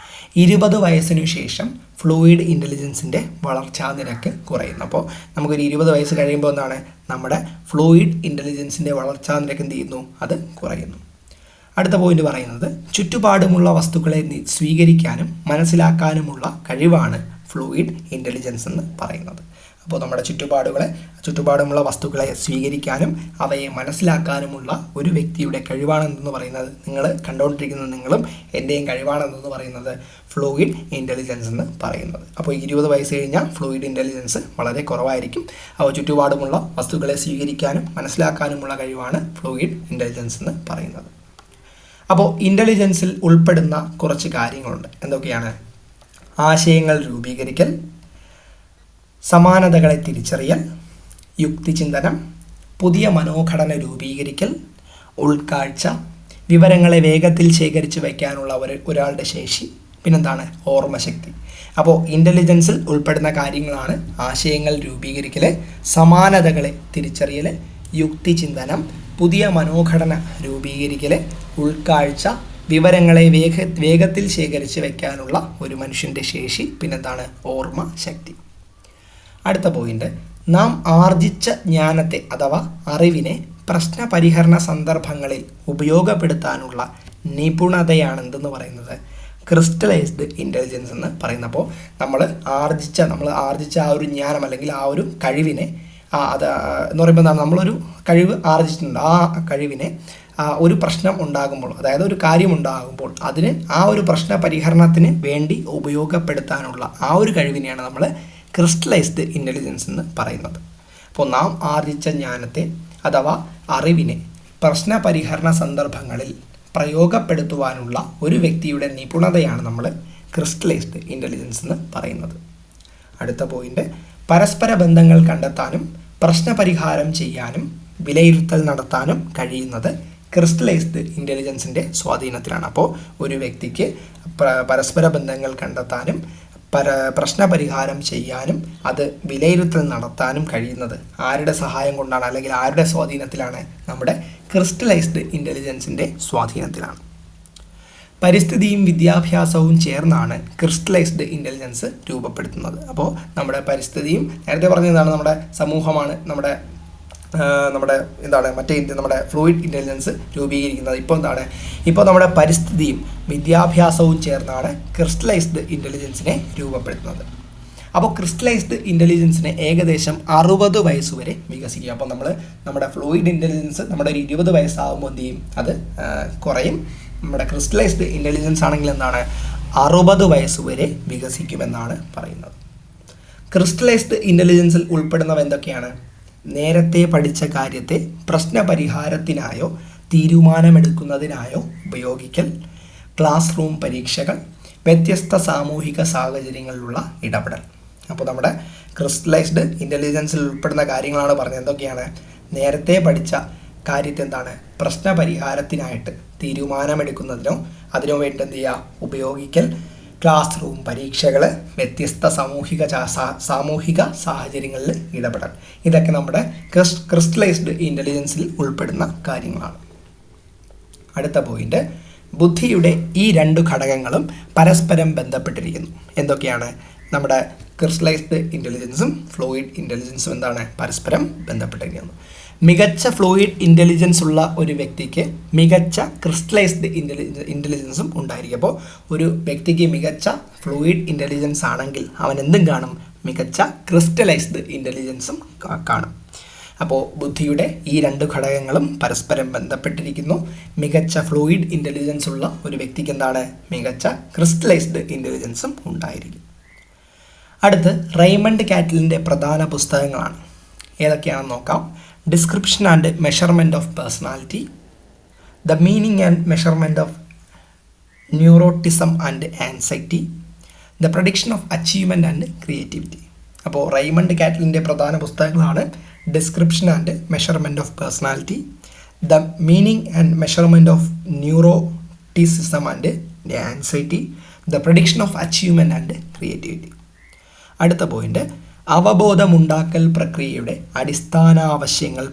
20 വയസ്സിനു ശേഷം ഫ്ലൂയിഡ് ഇൻ്റലിജൻസിൻ്റെ വളർച്ചാ നിരക്ക് കുറയുന്നു. അപ്പോൾ നമുക്കൊരു 20 വയസ്സ് കഴിയുമ്പോൾ എന്താണ്? നമ്മുടെ ഫ്ലൂയിഡ് ഇൻ്റലിജൻസിൻ്റെ വളർച്ചാ നിരക്ക് എന്ത് ചെയ്യുന്നു? അത് കുറയുന്നു. അടുത്ത പോയിന്റ് പറയുന്നത് ചുറ്റുപാടുമുള്ള വസ്തുക്കളെ സ്വീകരിക്കാനും മനസ്സിലാക്കാനുമുള്ള കഴിവാണ് ഫ്ലൂയിഡ് ഇൻ്റലിജൻസ് എന്ന് പറയുന്നത്. അപ്പോൾ നമ്മുടെ ചുറ്റുപാടുമുള്ള വസ്തുക്കളെ സ്വീകരിക്കാനും അവയെ മനസ്സിലാക്കാനുമുള്ള ഒരു വ്യക്തിയുടെ കഴിവാണെന്ന് പറയുന്നത്, നിങ്ങൾ കണ്ടുകൊണ്ടിരിക്കുന്നത് നിങ്ങളും എൻ്റെയും കഴിവാണെന്ന് പറയുന്നത് ഫ്ലൂയിഡ് ഇൻ്റലിജൻസ് എന്ന് പറയുന്നത്. അപ്പോൾ 20 വയസ്സ് കഴിഞ്ഞാൽ ഫ്ലൂയിഡ് ഇൻ്റലിജൻസ് വളരെ കുറവായിരിക്കും. അപ്പോൾ ചുറ്റുപാടുമുള്ള വസ്തുക്കളെ സ്വീകരിക്കാനും മനസ്സിലാക്കാനുമുള്ള കഴിവാണ് ഫ്ലൂയിഡ് ഇൻ്റലിജൻസ് എന്ന് പറയുന്നത്. അപ്പോൾ ഇൻ്റലിജൻസിൽ ഉൾപ്പെടുന്ന കുറച്ച് കാര്യങ്ങളുണ്ട്. എന്തൊക്കെയാണ്? ആശയങ്ങൾ രൂപീകരിക്കൽ, സമാനതകളെ തിരിച്ചറിയൽ, യുക്തിചിന്തനം, പുതിയ മനോഘടന രൂപീകരിക്കൽ, ഉൾക്കാഴ്ച, വിവരങ്ങളെ വേഗത്തിൽ ശേഖരിച്ച് വയ്ക്കാനുള്ള ഒരാളുടെ ശേഷി, പിന്നെന്താണ്? ഓർമ്മശക്തി. അപ്പോൾ ഇൻ്റലിജൻസിൽ ഉൾപ്പെടുന്ന കാര്യങ്ങളാണ് ആശയങ്ങൾ രൂപീകരിക്കൽ, സമാനതകളെ തിരിച്ചറിയൽ, യുക്തിചിന്തനം, പുതിയ മനോഘടന രൂപീകരിക്കൽ, ഉൾക്കാഴ്ച, വിവരങ്ങളെ വേഗത്തിൽ ശേഖരിച്ച് വയ്ക്കാനുള്ള ഒരു മനുഷ്യൻ്റെ ശേഷി, പിന്നെന്താണ്? ഓർമ്മ ശക്തി. അടുത്ത പോയിന്റ്, നാം ആർജിച്ച ജ്ഞാനത്തെ അഥവാ അറിവിനെ പ്രശ്നപരിഹരണ സന്ദർഭങ്ങളിൽ ഉപയോഗപ്പെടുത്താനുള്ള നിപുണതയാണ് എന്തെന്ന് പറയുന്നത്? ക്രിസ്റ്റലൈസ്ഡ് ഇൻ്റലിജൻസ് എന്ന് പറയുന്നപ്പോൾ നമ്മൾ ആർജിച്ച ആ ഒരു ജ്ഞാനം അല്ലെങ്കിൽ ആ ഒരു കഴിവിനെ അത് എന്ന് പറയുമ്പോൾ എന്താണ്? നമ്മളൊരു കഴിവ് ആർജിച്ചിട്ടുണ്ട്. ആ കഴിവിനെ ഒരു പ്രശ്നം ഉണ്ടാകുമ്പോൾ, അതായത് ഒരു കാര്യം ഉണ്ടാകുമ്പോൾ അതിന് ആ ഒരു പ്രശ്ന പരിഹരണത്തിന് വേണ്ടി ഉപയോഗപ്പെടുത്താനുള്ള ആ ഒരു കഴിവിനെയാണ് നമ്മൾ ക്രിസ്റ്റലൈസ്ഡ് ഇൻ്റലിജൻസ് എന്ന് പറയുന്നത്. അപ്പോൾ നാം ആർജിച്ച ജ്ഞാനത്തെ അഥവാ അറിവിനെ പ്രശ്നപരിഹരണ സന്ദർഭങ്ങളിൽ പ്രയോഗപ്പെടുത്തുവാനുള്ള ഒരു വ്യക്തിയുടെ നിപുണതയാണ് നമ്മൾ ക്രിസ്റ്റലൈസ്ഡ് ഇൻ്റലിജൻസ് എന്ന് പറയുന്നത്. അടുത്ത പോയിന്റ്, പരസ്പര ബന്ധങ്ങൾ കണ്ടെത്താനും പ്രശ്നപരിഹാരം ചെയ്യാനും വിലയിരുത്തൽ നടത്താനും കഴിയുന്നത് ക്രിസ്റ്റലൈസ്ഡ് ഇൻ്റലിജൻസിൻ്റെ സ്വാധീനത്തിലാണ്. അപ്പോൾ ഒരു വ്യക്തിക്ക് പരസ്പര ബന്ധങ്ങൾ കണ്ടെത്താനും പ്രശ്നപരിഹാരം ചെയ്യാനും അത് വിലയിരുത്തൽ നടത്താനും കഴിയുന്നത് ആരുടെ സഹായം കൊണ്ടാണ് അല്ലെങ്കിൽ ആരുടെ സ്വാധീനത്തിലാണ്? നമ്മുടെ ക്രിസ്റ്റലൈസ്ഡ് ഇൻ്റലിജൻസിൻ്റെ സ്വാധീനത്തിലാണ്. പരിസ്ഥിതിയും വിദ്യാഭ്യാസവും ചേർന്നാണ് ക്രിസ്റ്റലൈസ്ഡ് ഇൻ്റലിജൻസ് രൂപപ്പെടുത്തുന്നത്. അപ്പോൾ നമ്മുടെ പരിസ്ഥിതിയും, നേരത്തെ പറഞ്ഞതാണ് നമ്മുടെ സമൂഹമാണ് നമ്മുടെ നമ്മുടെ ഫ്ലൂയിഡ് ഇൻ്റലിജൻസ് രൂപീകരിക്കുന്നത്. ഇപ്പോൾ നമ്മുടെ പരിസ്ഥിതിയും വിദ്യാഭ്യാസവും ചേർന്നാണ് ക്രിസ്റ്റലൈസ്ഡ് ഇൻ്റലിജൻസിനെ രൂപപ്പെടുത്തുന്നത്. അപ്പോൾ ക്രിസ്റ്റലൈസ്ഡ് ഇൻ്റലിജൻസിനെ ഏകദേശം 60 വയസ്സ് വരെ വികസിക്കും. അപ്പോൾ നമ്മുടെ ഫ്ലൂയിഡ് ഇൻ്റലിജൻസ് നമ്മുടെ ഒരു 20 വയസ്സാകുമ്പോൾ എന്ത് ചെയ്യും? അത് കുറയും. നമ്മുടെ ക്രിസ്റ്റലൈസ്ഡ് ഇൻ്റലിജൻസ് ആണെങ്കിൽ 60 വയസ്സ് വരെ വികസിക്കുമെന്നാണ് പറയുന്നത്. ക്രിസ്റ്റലൈസ്ഡ് ഇൻ്റലിജൻസിൽ ഉൾപ്പെടുന്നവ എന്തൊക്കെയാണ്? നേരത്തെ പഠിച്ച കാര്യത്തെ പ്രശ്നപരിഹാരത്തിനായോ തീരുമാനമെടുക്കുന്നതിനായോ ഉപയോഗിക്കൽ, ക്ലാസ് റൂം പരീക്ഷകൾ, വ്യത്യസ്ത സാമൂഹിക സാഹചര്യങ്ങളിലുള്ള ഇടപെടൽ. അപ്പോൾ നമ്മുടെ ക്രിസ്റ്റലൈസ്ഡ് ഇൻ്റലിജൻസിൽ ഉൾപ്പെടുന്ന കാര്യങ്ങളാണ് പറഞ്ഞത്. എന്തൊക്കെയാണ്? നേരത്തെ പഠിച്ച കാര്യത്തെ പ്രശ്നപരിഹാരത്തിനായിട്ട് തീരുമാനമെടുക്കുന്നതിനോ അതിനോ വേണ്ടി ഉപയോഗിക്കൽ, ക്ലാസ് റൂം പരീക്ഷകൾ, വ്യത്യസ്ത സാമൂഹിക സാഹചര്യങ്ങളിൽ ഇടപെടൽ. ഇതൊക്കെ നമ്മുടെ ക്രിസ്റ്റലൈസ്ഡ് ഇൻ്റലിജൻസിൽ ഉൾപ്പെടുന്ന കാര്യങ്ങളാണ്. അടുത്ത പോയിന്റ്, ബുദ്ധിയുടെ ഈ 2 ഘടകങ്ങളും പരസ്പരം ബന്ധപ്പെട്ടിരിക്കുന്നു. എന്തൊക്കെയാണ്? നമ്മുടെ ക്രിസ്റ്റലൈസ്ഡ് ഇൻ്റലിജൻസും ഫ്ലൂയിഡ് ഇൻ്റലിജൻസും പരസ്പരം ബന്ധപ്പെട്ടിരിക്കുന്നു. മികച്ച ഫ്ലൂയിഡ് ഇൻ്റലിജൻസ് ഉള്ള ഒരു വ്യക്തിക്ക് മികച്ച ക്രിസ്റ്റലൈസ്ഡ് ഇൻ്റലിജൻസും ഉണ്ടായിരിക്കും. അപ്പോൾ ഒരു വ്യക്തിക്ക് മികച്ച ഫ്ലൂയിഡ് ഇൻ്റലിജൻസ് ആണെങ്കിൽ അവൻ എന്തും കാണും? മികച്ച ക്രിസ്റ്റലൈസ്ഡ് ഇൻ്റലിജൻസും കാണും. അപ്പോൾ ബുദ്ധിയുടെ ഈ രണ്ട് ഘടകങ്ങളും പരസ്പരം ബന്ധപ്പെട്ടിരിക്കുന്നു. മികച്ച ഫ്ലൂയിഡ് ഇൻ്റലിജൻസ് ഉള്ള ഒരു വ്യക്തിക്ക് എന്താണ്? മികച്ച ക്രിസ്റ്റലൈസ്ഡ് ഇൻ്റലിജൻസും ഉണ്ടായിരിക്കും. അടുത്ത് റെയ്മണ്ട് കാറ്റ്ലിൻ്റെ പ്രധാന പുസ്തകങ്ങളാണ്. ഏതൊക്കെയാണെന്ന് നോക്കാം. Description and measurement of personality, the meaning and measurement of neuroticism and anxiety, the prediction of achievement and creativity. അപ്പോൾ റെയ്മണ്ട് കാറ്റ്ലിൻ്റെ പ്രധാന പുസ്തകങ്ങളാണ് description and measurement of personality, the meaning and measurement of neuroticism and anxiety, the prediction of achievement and creativity. അടുത്ത point, അവബോധമുണ്ടാക്കൽ പ്രക്രിയയുടെ അടിസ്ഥാന ആവശ്യങ്ങൾ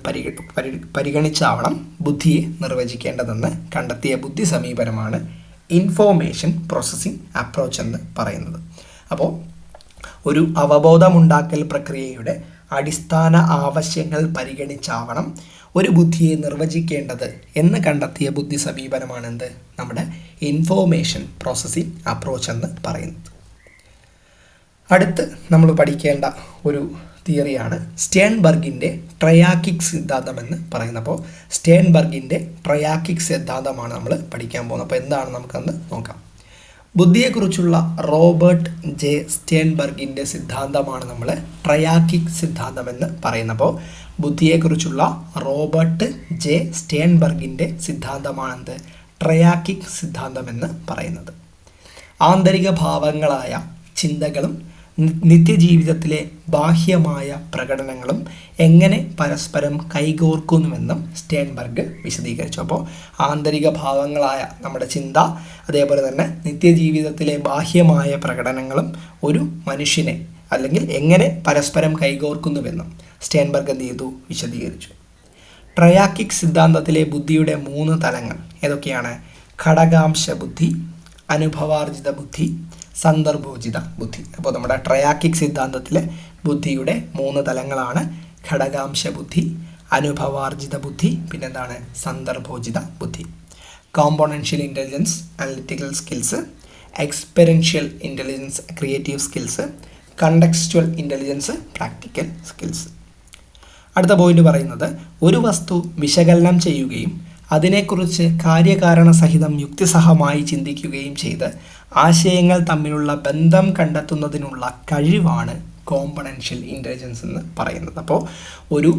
പരിഗണിച്ചാവണം ബുദ്ധിയെ നിർവചിക്കേണ്ടതെന്ന് കണ്ടെത്തിയ ബുദ്ധി സമീപനമാണ് ഇൻഫോർമേഷൻ പ്രോസസ്സിംഗ് അപ്രോച്ച് എന്ന് പറയുന്നത്. അപ്പോൾ ഒരു അവബോധമുണ്ടാക്കൽ പ്രക്രിയയുടെ അടിസ്ഥാന ആവശ്യങ്ങൾ പരിഗണിച്ചാവണം ഒരു ബുദ്ധിയെ നിർവചിക്കേണ്ടത് എന്ന് കണ്ടെത്തിയ ബുദ്ധി സമീപനമാണ് എന്ത്? നമ്മുടെ ഇൻഫോർമേഷൻ പ്രോസസ്സിംഗ് അപ്രോച്ച് എന്ന് പറയുന്നത്. അടുത്ത് നമ്മൾ പഠിക്കേണ്ട ഒരു തിയറിയാണ് സ്റ്റേൺബർഗിൻ്റെ ട്രയാക്കിക് സിദ്ധാന്തം എന്ന് പറയുന്നത്. അപ്പോൾ സ്റ്റേൺബർഗിൻ്റെ ട്രയാക്കിക് സിദ്ധാന്തമാണ് നമ്മൾ പഠിക്കാൻ പോകുന്നത്. അപ്പോൾ എന്താണ് നമുക്കന്ന് നോക്കാം. ബുദ്ധിയെക്കുറിച്ചുള്ള റോബർട്ട് ജെ സ്റ്റേൺബർഗിൻ്റെ സിദ്ധാന്തമാണ് നമ്മൾ ട്രയാക്കിക് സിദ്ധാന്തം എന്ന് പറയുന്നത്. അപ്പോൾ ബുദ്ധിയെക്കുറിച്ചുള്ള റോബർട്ട് ജെ സ്റ്റേൺബർഗിൻ്റെ സിദ്ധാന്തമാണെന്ത്? ട്രയാക്കിക് സിദ്ധാന്തം എന്ന് പറയുന്നത്. ആന്തരിക ഭാവങ്ങളായ ചിന്തകളും നിത്യജീവിതത്തിലെ ബാഹ്യമായ പ്രകടനങ്ങളും എങ്ങനെ പരസ്പരം കൈകോർക്കുന്നുവെന്നും സ്റ്റേൺബർഗ് വിശദീകരിച്ചു. അപ്പോൾ ആന്തരിക ഭാവങ്ങളായ നമ്മുടെ ചിന്ത, അതേപോലെ തന്നെ നിത്യജീവിതത്തിലെ ബാഹ്യമായ പ്രകടനങ്ങളും ഒരു മനുഷ്യനെ അല്ലെങ്കിൽ എങ്ങനെ പരസ്പരം കൈകോർക്കുന്നുവെന്നും സ്റ്റേൺബർഗ് എന്ത് ചെയ്തു? വിശദീകരിച്ചു. ട്രയാക്കിക് സിദ്ധാന്തത്തിലെ ബുദ്ധിയുടെ 3 തലങ്ങൾ ഏതൊക്കെയാണ്? ഘടകാംശ ബുദ്ധി, അനുഭവാർജിത ബുദ്ധി, സന്ദർഭോചിത ബുദ്ധി. അപ്പോൾ നമ്മുടെ ട്രയാക്കിക് സിദ്ധാന്തത്തിലെ ബുദ്ധിയുടെ 3 തലങ്ങളാണ് ഘടകാംശ ബുദ്ധി, അനുഭവാർജിത ബുദ്ധി, പിന്നെന്താണ്? സന്ദർഭോചിത ബുദ്ധി. Componential intelligence, analytical skills, experiential intelligence, creative skills, contextual intelligence, practical skills. അടുത്ത പോയിന്റ് പറയുന്നത്, ഒരു വസ്തു വിശകലനം ചെയ്യുകയും അതിനെക്കുറിച്ച് കാര്യകാരണ സഹിതം യുക്തിസഹമായി ചിന്തിക്കുകയും ചെയ്ത് ആശയങ്ങൾ തമ്മിലുള്ള ബന്ധം കണ്ടെത്തുന്നതിനുള്ള കഴിവാണ് കോമ്പണൻഷ്യൽ ഇൻ്റലിജൻസ് എന്ന് പറയുന്നത്. അപ്പോൾ ഒരു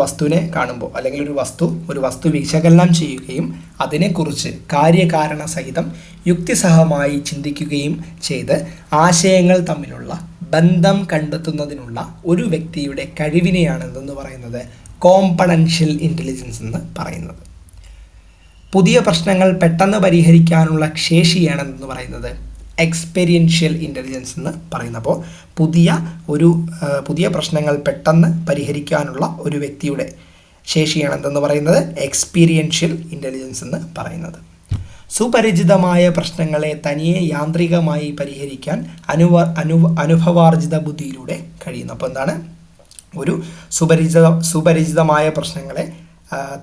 വസ്തുവിനെ കാണുമ്പോൾ അല്ലെങ്കിൽ ഒരു വസ്തു വിശകലനം ചെയ്യുകയും അതിനെക്കുറിച്ച് കാര്യകാരണ സഹിതം യുക്തിസഹമായി ചിന്തിക്കുകയും ചെയ്ത് ആശയങ്ങൾ തമ്മിലുള്ള ബന്ധം കണ്ടെത്തുന്നതിനുള്ള ഒരു വ്യക്തിയുടെ കഴിവിനെയാണ് എന്തെന്ന് പറയുന്നത്? കോമ്പണൻഷ്യൽ ഇൻ്റലിജൻസ് എന്ന് പറയുന്നത്. പുതിയ പ്രശ്നങ്ങൾ പെട്ടെന്ന് പരിഹരിക്കാനുള്ള ശേഷിയാണ് എന്ന് പറയുന്നത് എക്സ്പെരിയൻഷ്യൽ ഇൻ്റലിജൻസ് എന്ന് പറയുന്നത്. അപ്പോൾ പുതിയ പ്രശ്നങ്ങൾ പെട്ടെന്ന് പരിഹരിക്കാനുള്ള ഒരു വ്യക്തിയുടെ ശേഷിയാണ് എന്തെന്ന് പറയുന്നത്? എക്സ്പീരിയൻഷ്യൽ ഇൻ്റലിജൻസ് എന്ന് പറയുന്നത്. സുപരിചിതമായ പ്രശ്നങ്ങളെ തനിയെ യാന്ത്രികമായി പരിഹരിക്കാൻ അനുഭവാർജിത ബുദ്ധിയിലൂടെ കഴിയുന്നു. അപ്പോൾ എന്താണ്? ഒരു സുപരിചിതമായ പ്രശ്നങ്ങളെ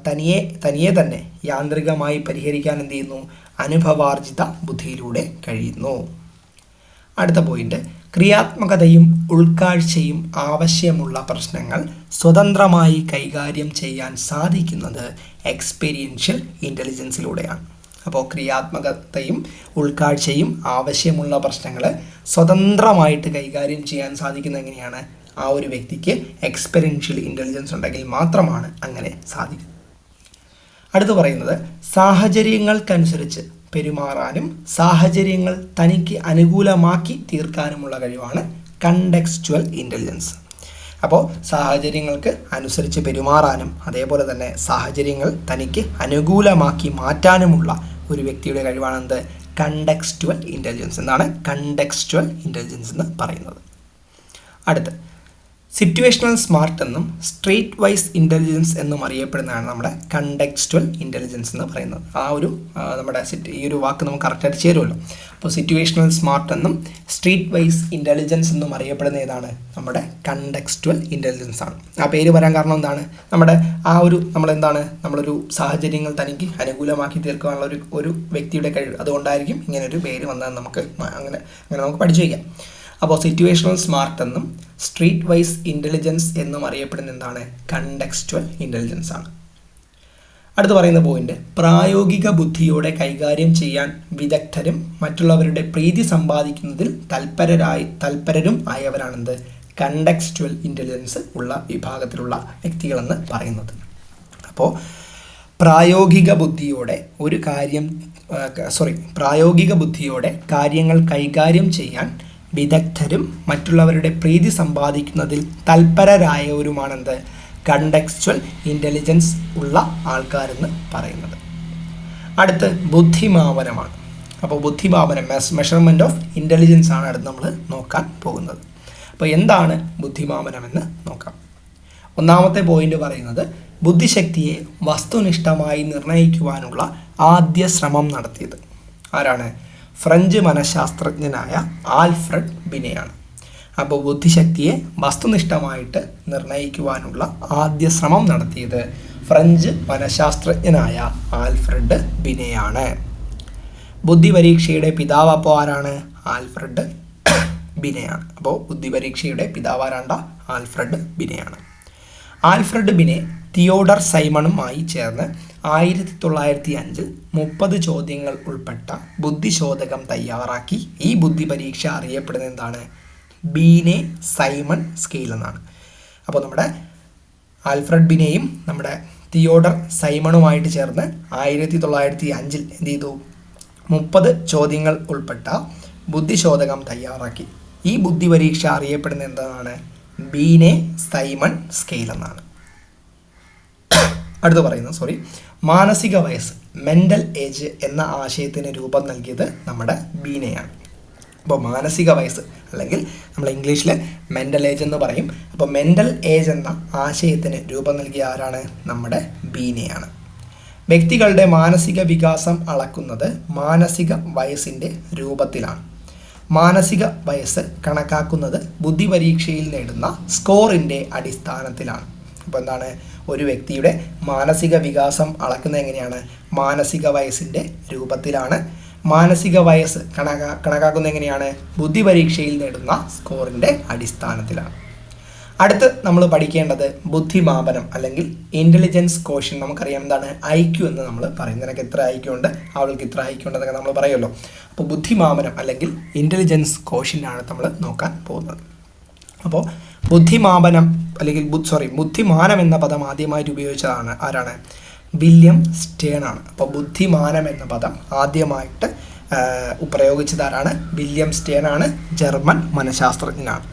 തനിയെ തന്നെ യാന്ത്രികമായി പരിഹരിക്കാൻ എന്ത് ചെയ്യുന്നു? അനുഭവാർജിത ബുദ്ധിയിലൂടെ കഴിയുന്നു. അടുത്ത പോയിന്റ്, ക്രിയാത്മകതയും ഉൾക്കാഴ്ചയും ആവശ്യമുള്ള പ്രശ്നങ്ങൾ സ്വതന്ത്രമായി കൈകാര്യം ചെയ്യാൻ സാധിക്കുന്നത് എക്സ്പീരിയൻഷ്യൽ ഇൻ്റലിജൻസിലൂടെയാണ്. അപ്പോൾ ക്രിയാത്മകതയും ഉൾക്കാഴ്ചയും ആവശ്യമുള്ള പ്രശ്നങ്ങൾ സ്വതന്ത്രമായിട്ട് കൈകാര്യം ചെയ്യാൻ സാധിക്കുന്നത് എങ്ങനെയാണ്? ആ ഒരു വ്യക്തിക്ക് എക്സ്പെരിയൻഷ്യൽ ഇൻ്റലിജൻസ് ഉണ്ടെങ്കിൽ മാത്രമാണ് അങ്ങനെ സാധിക്കുന്നത്. അടുത്ത് പറയുന്നത്, സാഹചര്യങ്ങൾക്കനുസരിച്ച് പെരുമാറാനും സാഹചര്യങ്ങൾ തനിക്ക് അനുകൂലമാക്കി തീർക്കാനുമുള്ള കഴിവാണ് കണ്ടെക്സ്റ്റുവൽ ഇൻ്റലിജൻസ്. അപ്പോൾ സാഹചര്യങ്ങൾക്ക് അനുസരിച്ച് പെരുമാറാനും അതേപോലെ തന്നെ സാഹചര്യങ്ങൾ തനിക്ക് അനുകൂലമാക്കി മാറ്റാനുമുള്ള ഒരു വ്യക്തിയുടെ കഴിവാണ് എന്ത്? കണ്ടെക്സ്റ്റുവൽ ഇൻ്റലിജൻസ്. എന്താണ് കണ്ടെക്സ്റ്റുവൽ ഇൻ്റലിജൻസ് എന്ന് പറയുന്നത്? അടുത്ത്, സിറ്റുവേഷണൽ സ്മാർട്ട് എന്നും സ്ട്രേറ്റ് വൈസ് ഇൻ്റലിജൻസ് എന്നും അറിയപ്പെടുന്നതാണ് നമ്മുടെ കണ്ടെക്സ്റ്റുവൽ ഇൻ്റലിജൻസ് എന്ന് പറയുന്നത്. നമ്മുടെ ഈ ഒരു വാക്ക് നമുക്ക് കറക്റ്റായിട്ട് ചേരുമല്ലോ. അപ്പോൾ സിറ്റുവേഷണൽ സ്മാർട്ട് എന്നും സ്ട്രേറ്റ് വൈസ് ഇൻ്റലിജൻസ് എന്നും അറിയപ്പെടുന്ന ഏതാണ്? നമ്മുടെ കണ്ടെക്സ്റ്റുവൽ ഇൻ്റലിജൻസ് ആണ്. ആ പേര് വരാൻ കാരണം എന്താണ്? നമ്മളൊരു സാഹചര്യങ്ങൾ തനിക്ക് അനുകൂലമാക്കി തീർക്കാനുള്ള ഒരു വ്യക്തിയുടെ കഴിവ്, അതുകൊണ്ടായിരിക്കും ഇങ്ങനൊരു പേര് വന്നതെന്ന് നമുക്ക് അങ്ങനെ നമുക്ക് പഠിച്ചു വയ്ക്കാം. അപ്പോൾ സിറ്റുവേഷണൽ സ്മാർട്ട് എന്നും സ്ട്രീറ്റ് വൈസ് ഇൻ്റലിജൻസ് എന്നും അറിയപ്പെടുന്ന എന്താണ്? കണ്ടെക്സ്റ്റുവൽ ഇൻ്റലിജൻസ് ആണ്. അടുത്ത് പറയുന്ന പോയിന്റ്, പ്രായോഗിക ബുദ്ധിയോടെ കൈകാര്യം ചെയ്യാൻ വിദഗ്ധരും മറ്റുള്ളവരുടെ പ്രീതി സമ്പാദിക്കുന്നതിൽ തൽപരരും ആയവരാണെന്ത്? കണ്ടെക്സ്റ്റുവൽ ഇൻ്റലിജൻസ് ഉള്ള വിഭാഗത്തിലുള്ള വ്യക്തികളെന്ന് പറയുന്നത്. അപ്പോൾ പ്രായോഗിക ബുദ്ധിയോടെ കാര്യങ്ങൾ കൈകാര്യം ചെയ്യാൻ വിദഗ്ധരും മറ്റുള്ളവരുടെ പ്രീതി സമ്പാദിക്കുന്നതിൽ തൽപരരായവരുമാണെന്ത്? കണ്ടെക്സ്റ്റുവൽ ഇൻ്റലിജൻസ് ഉള്ള ആൾക്കാരെന്ന് പറയുന്നത്. അടുത്ത് ബുദ്ധിമാപനമാണ്. അപ്പോൾ ബുദ്ധിമാപനം, മെഷർമെൻറ്റ് ഓഫ് ഇൻ്റലിജൻസ് ആണ് അടുത്ത് നമ്മൾ നോക്കാൻ പോകുന്നത്. അപ്പോൾ എന്താണ് ബുദ്ധിമാപനമെന്ന് നോക്കാം. ഒന്നാമത്തെ പോയിന്റ് പറയുന്നത്, ബുദ്ധിശക്തിയെ വസ്തുനിഷ്ഠമായി നിർണ്ണയിക്കുവാനുള്ള ആദ്യ ശ്രമം നടത്തിയത് ആരാണ്? ഫ്രഞ്ച് മനഃശാസ്ത്രജ്ഞനായ ആൽഫ്രഡ് ബിനെയാണ്. അപ്പോൾ ബുദ്ധിശക്തിയെ വസ്തുനിഷ്ഠമായിട്ട് നിർണ്ണയിക്കുവാനുള്ള ആദ്യ ശ്രമം നടത്തിയത് ഫ്രഞ്ച് മനഃശാസ്ത്രജ്ഞനായ ആൽഫ്രഡ് ബിനെയാണ്. ബുദ്ധിപരീക്ഷയുടെ പിതാവ് അപ്പോൾ ആരാണ്? ആൽഫ്രഡ് ബിനെയാണ്. അപ്പോൾ ബുദ്ധിപരീക്ഷയുടെ പിതാവ് ആരാണ്ട? ആൽഫ്രഡ് ബിനെയാണ്. ആൽഫ്രഡ് ബിനെ തിയോഡർ സൈമണുമായി ചേർന്ന് 1905 30 ചോദ്യങ്ങൾ ഉൾപ്പെട്ട ബുദ്ധിശോധകം തയ്യാറാക്കി. ഈ ബുദ്ധി പരീക്ഷ അറിയപ്പെടുന്നത് എന്താണ്? ബീനെ സൈമൺ സ്കെയിൽ എന്നാണ്. അപ്പോൾ നമ്മുടെ ആൽഫ്രഡ് ബിനെയും നമ്മുടെ തിയോഡർ സൈമണുമായിട്ട് ചേർന്ന് 1905 എന്ത് ചെയ്തു? 30 ചോദ്യങ്ങൾ ഉൾപ്പെട്ട ബുദ്ധിശോധകം തയ്യാറാക്കി. ഈ ബുദ്ധി പരീക്ഷ അറിയപ്പെടുന്നത് എന്താണ്? ബീനെ സൈമൺ സ്കെയിൽ എന്നാണ്. അടുത്ത് പറയുന്നത് മാനസിക വയസ്സ്, മെൻ്റൽ ഏജ് എന്ന ആശയത്തിന് രൂപം നൽകിയത് നമ്മുടെ ബീനെയാണ്. അപ്പോൾ മാനസിക വയസ്സ്, അല്ലെങ്കിൽ നമ്മൾ ഇംഗ്ലീഷിൽ മെൻ്റൽ ഏജ് എന്ന് പറയും. അപ്പോൾ മെൻ്റൽ ഏജ് എന്ന ആശയത്തിന് രൂപം നൽകിയ ആരാണ്? നമ്മുടെ ബീനെയാണ്. വ്യക്തികളുടെ മാനസിക വികാസം അളക്കുന്നത് മാനസിക വയസ്സിൻ്റെ രൂപത്തിലാണ്. മാനസിക വയസ്സ് കണക്കാക്കുന്നത് ബുദ്ധിപരീക്ഷയിൽ നേടുന്ന സ്കോറിൻ്റെ അടിസ്ഥാനത്തിലാണ്. അപ്പോൾ എന്താണ്? ഒരു വ്യക്തിയുടെ മാനസിക വികാസം അളക്കുന്നത് എങ്ങനെയാണ്? മാനസിക വയസ്സിൻ്റെ രൂപത്തിലാണ്. മാനസിക വയസ്സ് കണക്കാക്കുന്നത് എങ്ങനെയാണ്? ബുദ്ധിപരീക്ഷയിൽ നേടുന്ന സ്കോറിൻ്റെ അടിസ്ഥാനത്തിലാണ്. അടുത്ത് നമ്മൾ പഠിക്കേണ്ടത് ബുദ്ധിമാപനം അല്ലെങ്കിൽ ഇൻ്റലിജൻസ് കോഷ്യൻ. നമുക്കറിയാം എന്താണ് IQ എന്ന് നമ്മൾ പറയും. നിനക്ക് ഇത്ര IQ ഉണ്ട്, അവൾക്ക് ഇത്ര IQ ഉണ്ട് എന്നൊക്കെ നമ്മൾ പറയുമല്ലോ. അപ്പോൾ ബുദ്ധിമാപനം അല്ലെങ്കിൽ ഇൻ്റലിജൻസ് കോഷ്യനാണ് നമ്മൾ നോക്കാൻ പോകുന്നത്. അപ്പോൾ ബുദ്ധിമാപനം അല്ലെങ്കിൽ ബുദ്ധിമാനം എന്ന പദം ആദ്യമായിട്ട് ഉപയോഗിച്ചതാണ് ആരാണ്? വില്യം സ്റ്റേൺ ആണ്. അപ്പോൾ ബുദ്ധിമാനം എന്ന പദം ആദ്യമായിട്ട് പ്രയോഗിച്ചത് ആരാണ്? വില്യം സ്റ്റേൺ ആണ്, ജർമ്മൻ മനഃശാസ്ത്രജ്ഞനാണ്.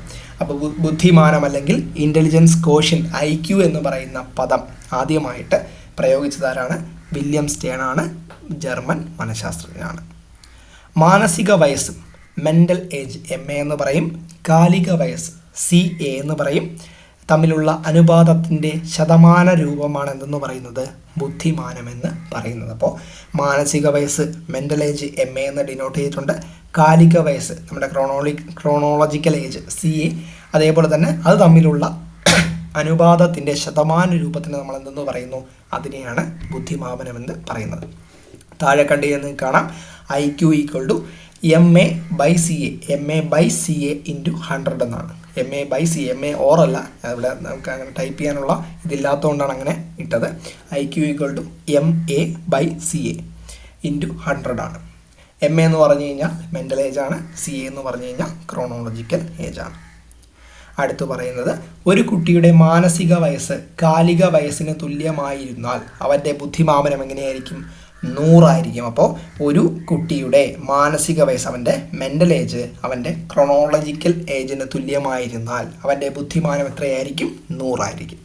അപ്പോൾ ബുദ്ധിമാനം അല്ലെങ്കിൽ ഇൻ്റലിജൻസ് കോഷ്യൻ IQ എന്ന് പറയുന്ന പദം ആദ്യമായിട്ട് പ്രയോഗിച്ചത് ആരാണ്? വില്യം സ്റ്റേൺ ആണ്, ജർമ്മൻ മനഃശാസ്ത്രജ്ഞനാണ്. മാനസിക വയസ്സ്, മെൻ്റൽ ഏജ് MA എന്ന് പറയും. കാലിക വയസ്സ് CA എന്ന് പറയും. തമ്മിലുള്ള അനുപാതത്തിൻ്റെ ശതമാന രൂപമാണ് എന്തെന്ന് പറയുന്നത്? ബുദ്ധിമാനമെന്ന് പറയുന്നത്. അപ്പോൾ മാനസിക വയസ്സ് മെൻ്റൽ ഏജ് MA എന്ന് ഡിനോട്ട് ചെയ്തിട്ടുണ്ട്. കാലിക വയസ്സ് നമ്മുടെ ക്രോണോളജിക്കൽ ഏജ് CA, അതേപോലെ തന്നെ അത് തമ്മിലുള്ള അനുപാതത്തിൻ്റെ ശതമാന രൂപത്തിന് നമ്മൾ എന്തെന്ന് പറയുന്നു? അതിനെയാണ് ബുദ്ധിമാപനമെന്ന് പറയുന്നത്. താഴെ കണ്ടു കാണാം IQ = MA/CA. MA/CA × 100 എന്നാണ്. MA/CA, MA ഓറല്ല, ഇവിടെ നമുക്ക് അങ്ങനെ ടൈപ്പ് ചെയ്യാനുള്ള ഇതില്ലാത്തതുകൊണ്ടാണ് അങ്ങനെ ഇട്ടത്. IQ = MA/CA × 100 ആണ്. MA എന്ന് പറഞ്ഞു കഴിഞ്ഞാൽ മെൻ്റൽ ഏജ് ആണ്, CA എന്ന് പറഞ്ഞു കഴിഞ്ഞാൽ ക്രോണോളജിക്കൽ ഏജ് ആണ്. അടുത്ത് പറയുന്നത്, ഒരു കുട്ടിയുടെ മാനസിക വയസ്സ് കാലിക വയസ്സിന് തുല്യമായിരുന്നാൽ അവൻ്റെ ബുദ്ധിമാപനം എങ്ങനെയായിരിക്കും? 100 ആയിരിക്കും. അപ്പോൾ ഒരു കുട്ടിയുടെ മാനസിക വയസ്സ്, അവൻ്റെ മെൻ്റൽ ഏജ് അവൻ്റെ ക്രോണോളജിക്കൽ ഏജിന് തുല്യമായിരുന്നാൽ അവൻ്റെ ബുദ്ധിമാനം എത്രയായിരിക്കും? 100 ആയിരിക്കും.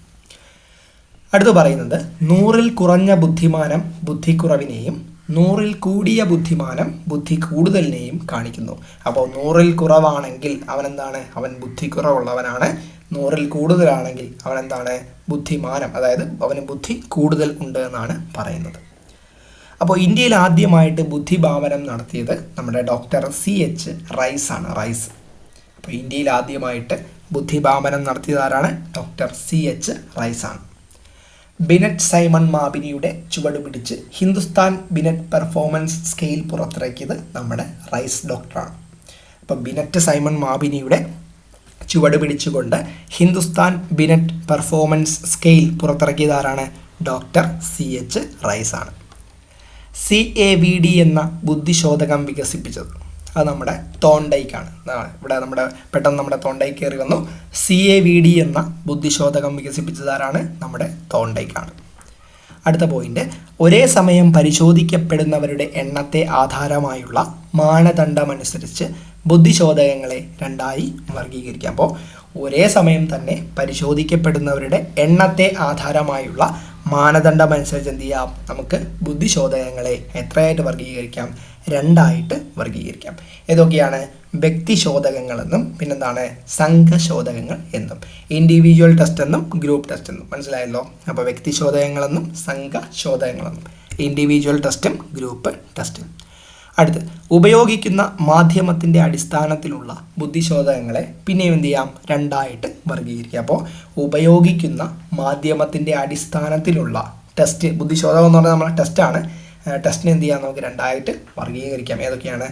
അടുത്ത് പറയുന്നത്, 100-ൽ കുറഞ്ഞ ബുദ്ധിമാനം ബുദ്ധിക്കുറവിനെയും 100-ൽ കൂടിയ ബുദ്ധിമാനം ബുദ്ധി കൂടുതലിനെയും കാണിക്കുന്നു. അപ്പോൾ 100-ൽ കുറവാണെങ്കിൽ അവൻ എന്താണ്? അവൻ ബുദ്ധിക്കുറവുള്ളവനാണ്. 100-ൽ കൂടുതലാണെങ്കിൽ അവൻ എന്താണ്? ബുദ്ധിമാനം, അതായത് അവന് ബുദ്ധി കൂടുതൽ ഉണ്ട് എന്നാണ് പറയുന്നത്. അപ്പോൾ ഇന്ത്യയിൽ ആദ്യമായിട്ട് ബുദ്ധിഭാവനം നടത്തിയത് നമ്മുടെ ഡോക്ടർ CH റൈസ് ആണ്. റൈസ്. അപ്പോൾ ഇന്ത്യയിൽ ആദ്യമായിട്ട് ബുദ്ധിഭാവനം നടത്തിയത് ആരാണ്? ഡോക്ടർ CH റൈസ് ആണ്. ബിനറ്റ് സൈമൺ മാബിനിയുടെ ചുവട് പിടിച്ച് ഹിന്ദുസ്ഥാൻ ബിനറ്റ് പെർഫോമൻസ് സ്കെയിൽ പുറത്തിറക്കിയത് നമ്മുടെ റൈസ് ഡോക്ടറാണ്. അപ്പോൾ ബിനറ്റ് സൈമൺ മാബിനിയുടെ ചുവട് പിടിച്ചുകൊണ്ട് ഹിന്ദുസ്ഥാൻ ബിനറ്റ് പെർഫോമൻസ് സ്കെയിൽ പുറത്തിറക്കിയത് ആരാണ്? ഡോക്ടർ CH റൈസ് ആണ്. CAVD എന്ന ബുദ്ധിശോധകം വികസിപ്പിച്ചത് അത് നമ്മുടെ തോണ്ടൈക്കാണ്. ഇവിടെ പെട്ടെന്ന് നമ്മുടെ തോണ്ടൈക്ക് കയറി വന്നു. CAVD എന്ന ബുദ്ധിശോധകം വികസിപ്പിച്ചത് ആരാണ്? നമ്മുടെ തോണ്ടൈക്കാണ്. അടുത്ത പോയിന്റ്, ഒരേ സമയം പരിശോധിക്കപ്പെടുന്നവരുടെ എണ്ണത്തെ ആധാരമായുള്ള മാനദണ്ഡമനുസരിച്ച് ബുദ്ധിശോധകങ്ങളെ 2ആയി വർഗീകരിക്കാം. അപ്പോൾ ഒരേ സമയം തന്നെ പരിശോധിക്കപ്പെടുന്നവരുടെ എണ്ണത്തെ ആധാരമായുള്ള മാനദണ്ഡമനുസരിച്ച് എന്ത് ചെയ്യാം? നമുക്ക് ബുദ്ധിശോധകങ്ങളെ എത്രയായിട്ട് വർഗീകരിക്കാം? 2ആയിട്ട് വർഗീകരിക്കാം. ഏതൊക്കെയാണ്? വ്യക്തിശോധകങ്ങളെന്നും പിന്നെന്താണ്? സംഘശോധകങ്ങൾ എന്നും. ഇൻഡിവിജ്വൽ ടെസ്റ്റ് എന്നും ഗ്രൂപ്പ് ടെസ്റ്റ് എന്നും. മനസ്സിലായല്ലോ? അപ്പോൾ വ്യക്തിശോധകങ്ങളെന്നും സംഘശോധകങ്ങളെന്നും. ഇൻഡിവിജ്വൽ ടെസ്റ്റും ഗ്രൂപ്പ് ടെസ്റ്റും. അടുത്ത്, ഉപയോഗിക്കുന്ന മാധ്യമത്തിൻ്റെ അടിസ്ഥാനത്തിലുള്ള ബുദ്ധിശോധകങ്ങളെ പിന്നെയും എന്ത് ചെയ്യാം? 2ആയിട്ട് വർഗീകരിക്കുക. അപ്പോൾ ഉപയോഗിക്കുന്ന മാധ്യമത്തിൻ്റെ അടിസ്ഥാനത്തിലുള്ള ടെസ്റ്റ്, ബുദ്ധിശോധകം എന്ന് പറഞ്ഞാൽ നമ്മുടെ ടെസ്റ്റാണ്. ടെസ്റ്റിനെ എന്ത് ചെയ്യാം? നമുക്ക് 2ആയിട്ട് വർഗീകരിക്കാം. ഏതൊക്കെയാണ്?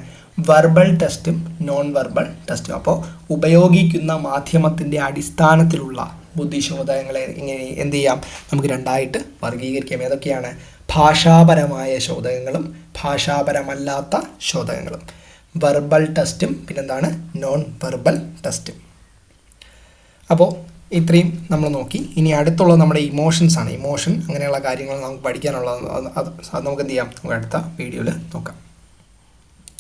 വെർബൽ ടെസ്റ്റും നോൺ വെർബൽ ടെസ്റ്റും. അപ്പോൾ ഉപയോഗിക്കുന്ന മാധ്യമത്തിൻ്റെ അടിസ്ഥാനത്തിലുള്ള ബുദ്ധിശോധകങ്ങളെ ഇങ്ങനെ എന്ത് ചെയ്യാം? നമുക്ക് 2ആയിട്ട് വർഗീകരിക്കാം. ഏതൊക്കെയാണ്? ഭാഷാപരമായ ശോധകങ്ങളും ഭാഷാപരമല്ലാത്ത ശോധകങ്ങളും. വെർബൽ ടെസ്റ്റും പിന്നെന്താണ്? നോൺ വെർബൽ ടെസ്റ്റും. അപ്പോൾ ഇത്രയും നമ്മൾ നോക്കി. ഇനി അടുത്തുള്ള നമ്മുടെ ഇമോഷൻസ് ആണ്. ഇമോഷൻ അങ്ങനെയുള്ള കാര്യങ്ങൾ നമുക്ക് പഠിക്കാനുള്ളത്. അത് നമുക്ക് എന്ത് ചെയ്യാം? നമുക്ക് അടുത്ത വീഡിയോയിൽ നോക്കാം.